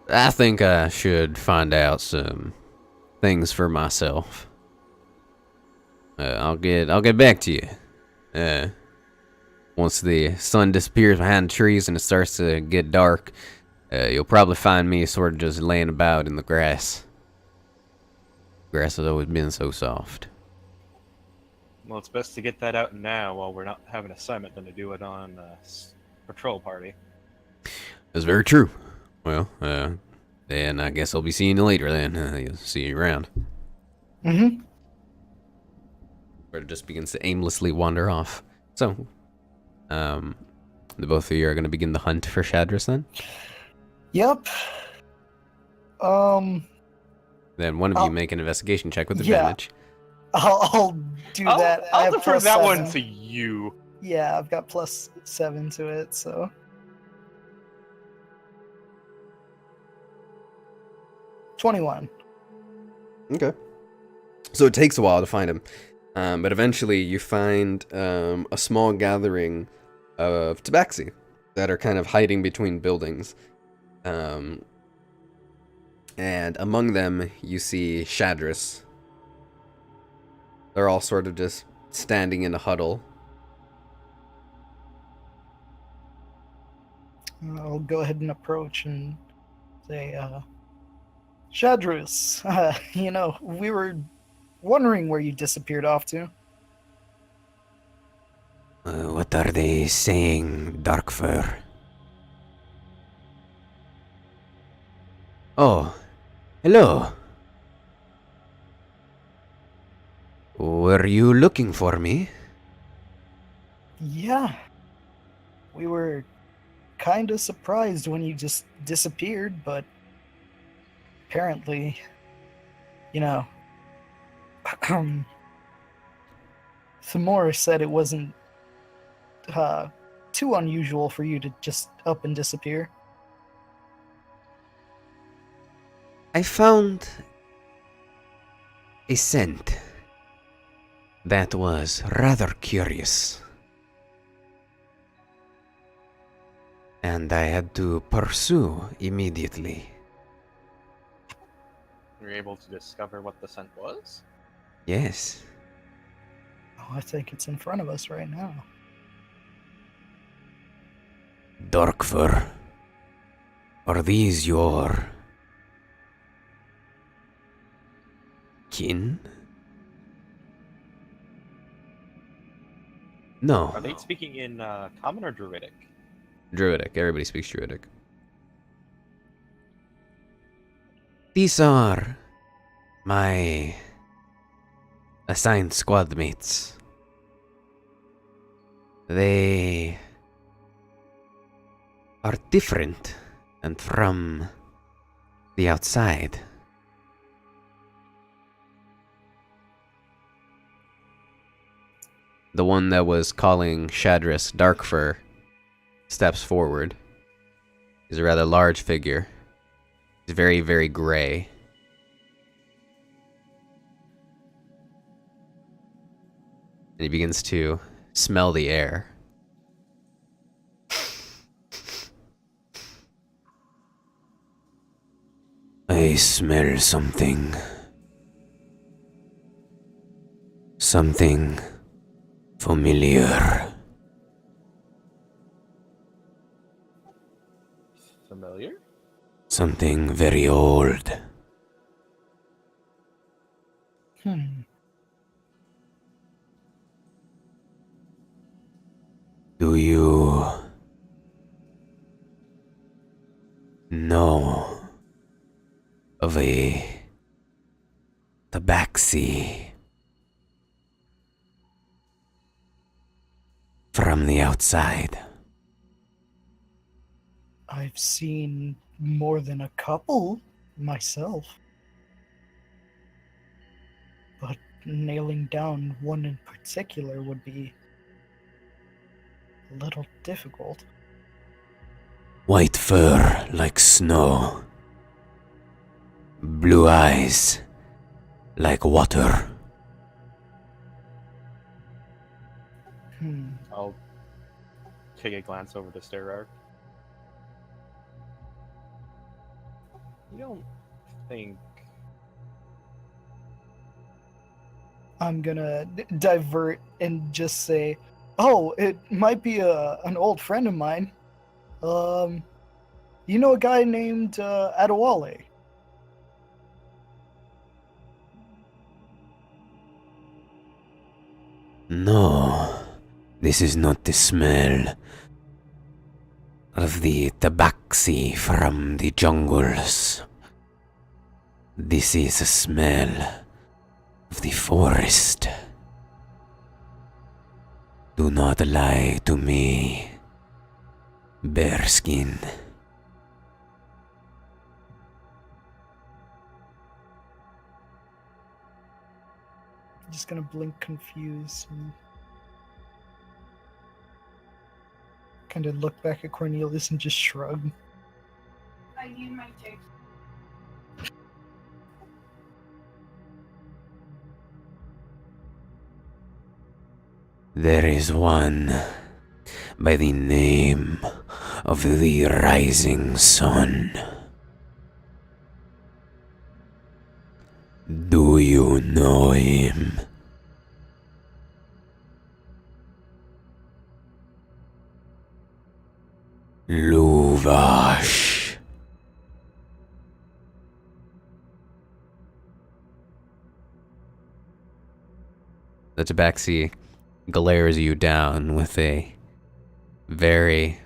I think I should find out some things for myself. I'll get back to you. Once the sun disappears behind the trees and it starts to get dark, you'll probably find me sort of just laying about in the grass. Grass has always been so soft. Well, it's best to get that out now while we're not having an assignment than to do it on patrol party. That's very true. Well, then I guess I'll be seeing you later then. You'll see you around. Mm-hmm. Where it just begins to aimlessly wander off. So, the both of you are going to begin the hunt for Shadris then? Yep. Then one of you make an investigation check with advantage. I'll do that. I I'll have defer +7. that one to you. Yeah, I've got +7 to it, so. $21. Okay. So it takes a while to find him. But eventually you find a small gathering of tabaxi that are kind of hiding between buildings. And among them you see Shadris. They're all sort of just standing in a huddle. I'll go ahead and approach and Say, Shadrus, we were wondering where you disappeared off to. What are they saying, Darkfur? Oh, hello. Were you looking for me? Yeah. We were kind of surprised when you just disappeared, but apparently, Thamora said it wasn't too unusual for you to just up and disappear. I found a scent that was rather curious. And I had to pursue immediately. Were you able to discover what the scent was? Yes. Oh, I think it's in front of us right now. Darkfur, are these your kin? No. Are they speaking in Common or Druidic? Druidic. Everybody speaks Druidic. These are my assigned squad mates. They are different and from the outside. The one that was calling Shadris Darkfur steps forward. He's a rather large figure. He's very, very gray. And he begins to smell the air. I smell something. Something familiar. Familiar? Something very old. Do you know of a tabaxi from the outside? I've seen more than a couple myself. But nailing down one in particular would be a little difficult. White fur like snow. Blue eyes like water. I'll take a glance over to Sterark. You don't think... I'm gonna divert and just say, oh, it might be an old friend of mine. You know a guy named Adewale? No, this is not the smell of the tabaxi from the jungles. This is a smell of the forest. Do not lie to me, Bearskin. I'm just gonna blink confused and kind of look back at Cornelius and just shrug. I need my text. There is one by the name of the Rising Sun. Do you know him? Luvash. The tabaxi glares you down with a very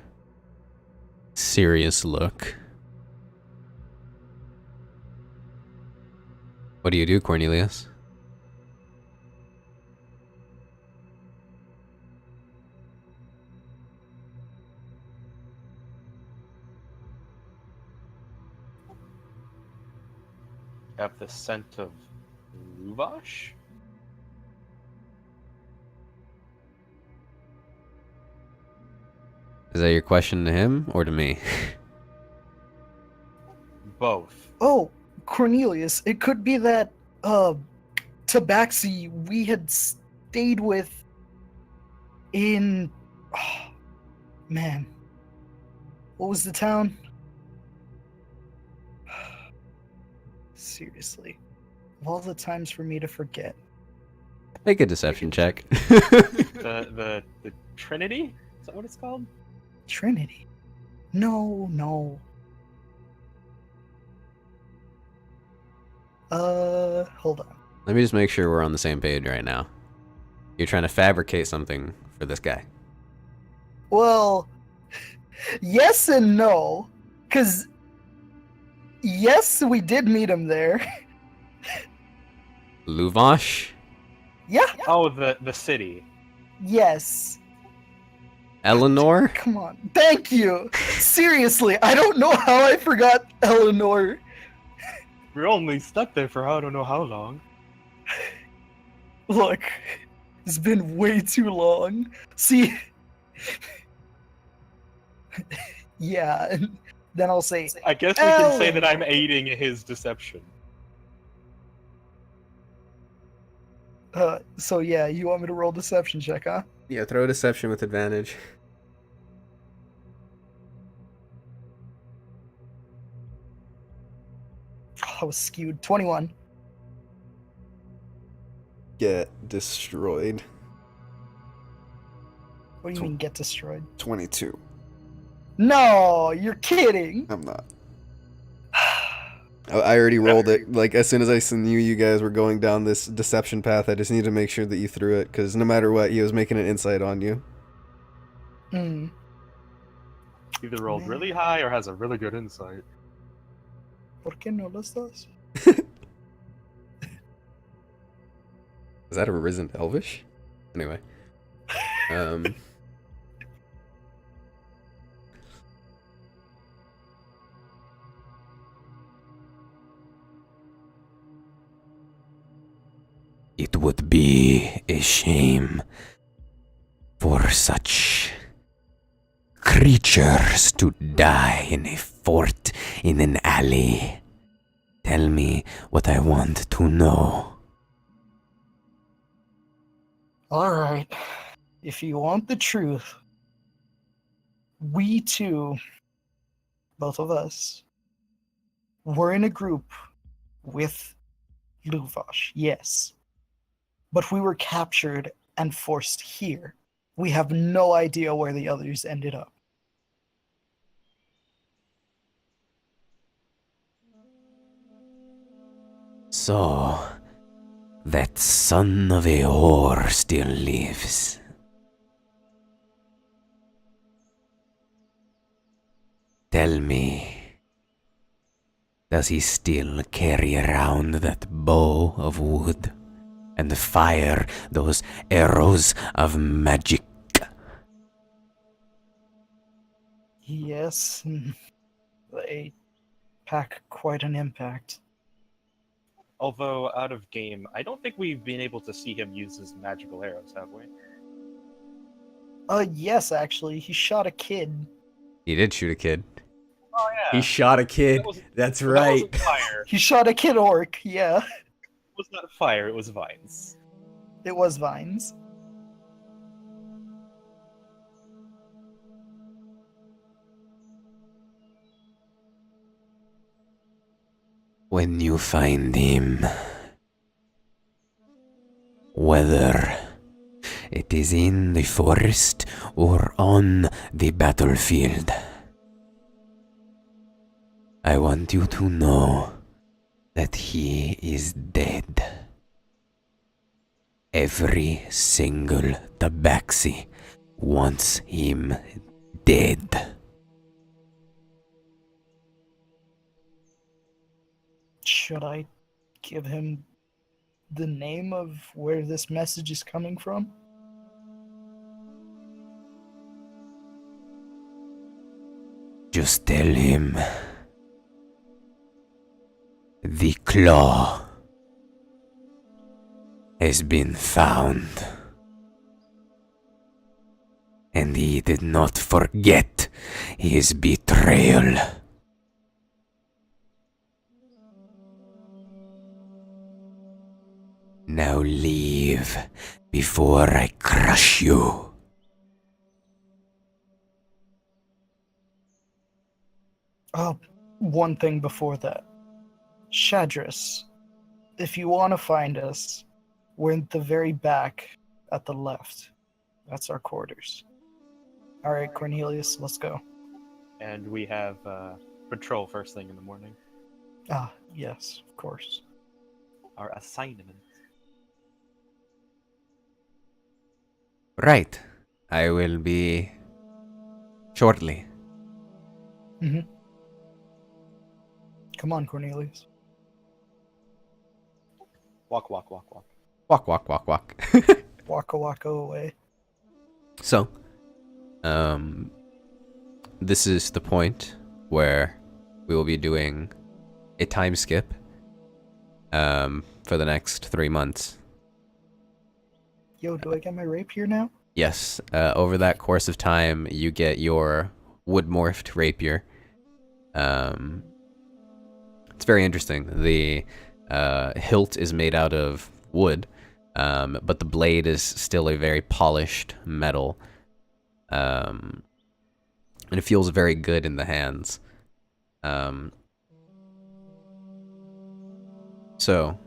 serious look. What do you do, Cornelius? Have the scent of Luvash? Is that your question to him or to me? Both. Oh, Cornelius, it could be that tabaxi we had stayed with in man. What was the town? Seriously. Of all the times for me to forget. Make a deception check. The Trinity? Is that what it's called? Trinity. No. Hold on. Let me just make sure we're on the same page right now. You're trying to fabricate something for this guy. Well, yes and no. Because, yes, we did meet him there. Luvash? Yeah. Oh, the city. Yes. Eleanor? Come on. Thank you. Seriously, I don't know how I forgot Eleanor. We're only stuck there for I don't know how long. Look, it's been way too long. See, yeah, and then I'll say, I guess we can say that I'm aiding his deception. so yeah, you want me to roll deception check, huh? Yeah, throw deception with advantage. I was skewed. 21. Get destroyed. What do you mean get destroyed? 22. No, you're kidding. I'm not. I already rolled it. Like, as soon as I knew you guys were going down this deception path, I just need to make sure that you threw it, because no matter what, he was making an insight on you. Either rolled really high or has a really good insight. ¿Por qué no los dos? Is that a risen elvish? Anyway. It would be a shame for such creatures to die in a fort in an alley. Tell me what I want to know. Alright. If you want the truth, we two, both of us, were in a group with Luvash, yes. But we were captured and forced here. We have no idea where the others ended up. So, that son of a whore still lives. Tell me, does he still carry around that bow of wood and fire those arrows of magic? Yes, they pack quite an impact. Although out of game, I don't think we've been able to see him use his magical arrows, have we? Yes, actually. He shot a kid. He did shoot a kid. Oh yeah. He shot a kid. That's right. That wasn't fire. He shot a kid orc, yeah. It was not fire, it was vines. It was vines. When you find him, whether it is in the forest or on the battlefield, I want you to know that he is dead. Every single tabaxi wants him dead. Should I give him the name of where this message is coming from? Just tell him the claw has been found, and he did not forget his betrayal. Now leave before I crush you. One thing before that. Shadris, if you want to find us, we're in the very back at the left. That's our quarters. All right, Cornelius, let's go. And we have patrol first thing in the morning. Ah, yes, of course. Our assignment. Right. I will be shortly. Mm-hmm. Come on, Cornelius. Walk, walk, walk, walk. Walk, walk, walk, walk. Waka waka away. So, this is the point where we will be doing a time skip for the next 3 months. Yo, do I get my rapier now? Yes, over that course of time, you get your wood-morphed rapier. It's very interesting. The hilt is made out of wood, but the blade is still a very polished metal. And it feels very good in the hands. So,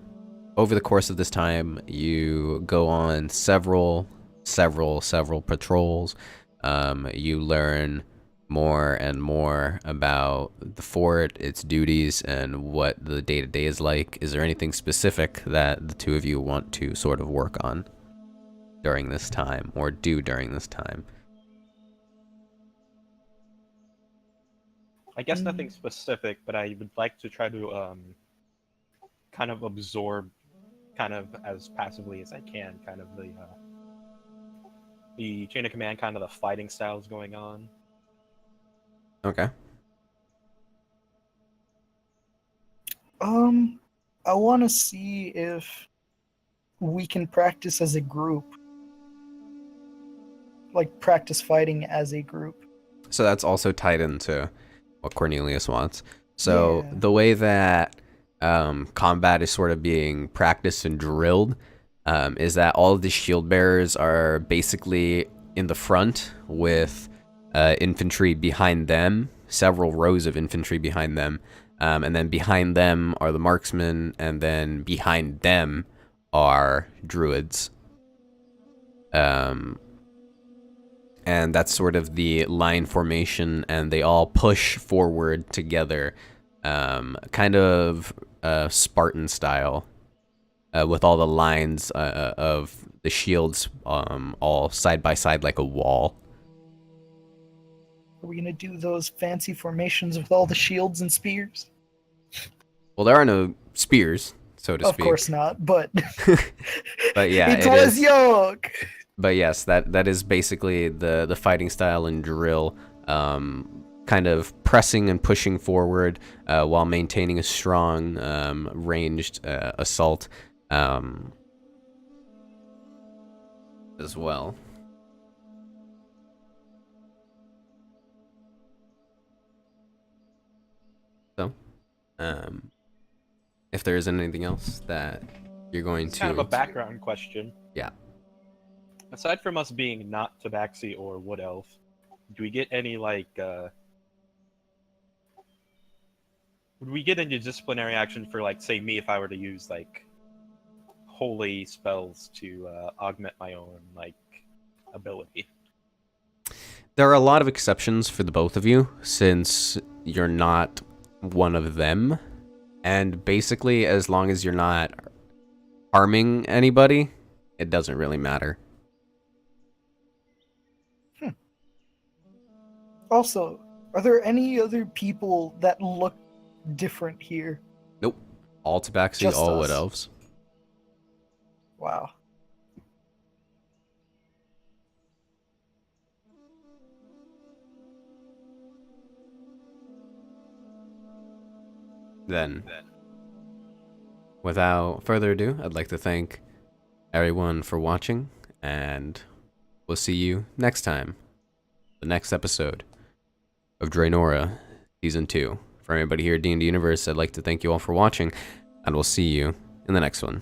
over the course of this time, you go on several patrols. You learn more and more about the fort, its duties, and what the day-to-day is like. Is there anything specific that the two of you want to sort of work on during this time, or do during this time? I guess nothing specific, but I would like to try to kind of absorb, kind of as passively as I can, kind of the chain of command, kind of the fighting styles going on. Okay. I want to see if we can practice as a group. Like, practice fighting as a group. So that's also tied into what Cornelius wants. So Yeah. the way that combat is sort of being practiced and drilled is that all of the shield bearers are basically in the front with infantry behind them, several rows of infantry behind them, and then behind them are the marksmen, and then behind them are druids. And that's sort of the line formation, and they all push forward together, kind of Spartan style, with all the lines of the shields all side by side like a wall. Are we going to do those fancy formations with all the shields and spears? Well, there are no spears, so to Of speak. course not, but But yeah, it it was is. young. But yes, that is basically the fighting style and drill, kind of pressing and pushing forward while maintaining a strong ranged assault as well. So, if there isn't anything else that you're going It's to... kind of a background question. Yeah. Aside from us being not Tabaxi or Wood Elf, do we get any, like, would we get any disciplinary action for, like, say me if I were to use, like, holy spells to augment my own, like, ability? There are a lot of exceptions for the both of you, since you're not one of them. And basically, as long as you're not harming anybody, it doesn't really matter. Also, are there any other people that look different here? Nope. All Tabaxi, Just all us. Wood Elves. Wow. Then, without further ado, I'd like to thank everyone for watching, and we'll see you next time. The next episode of Draenora Season 2. For everybody here at D&D Universe, I'd like to thank you all for watching, and we'll see you in the next one.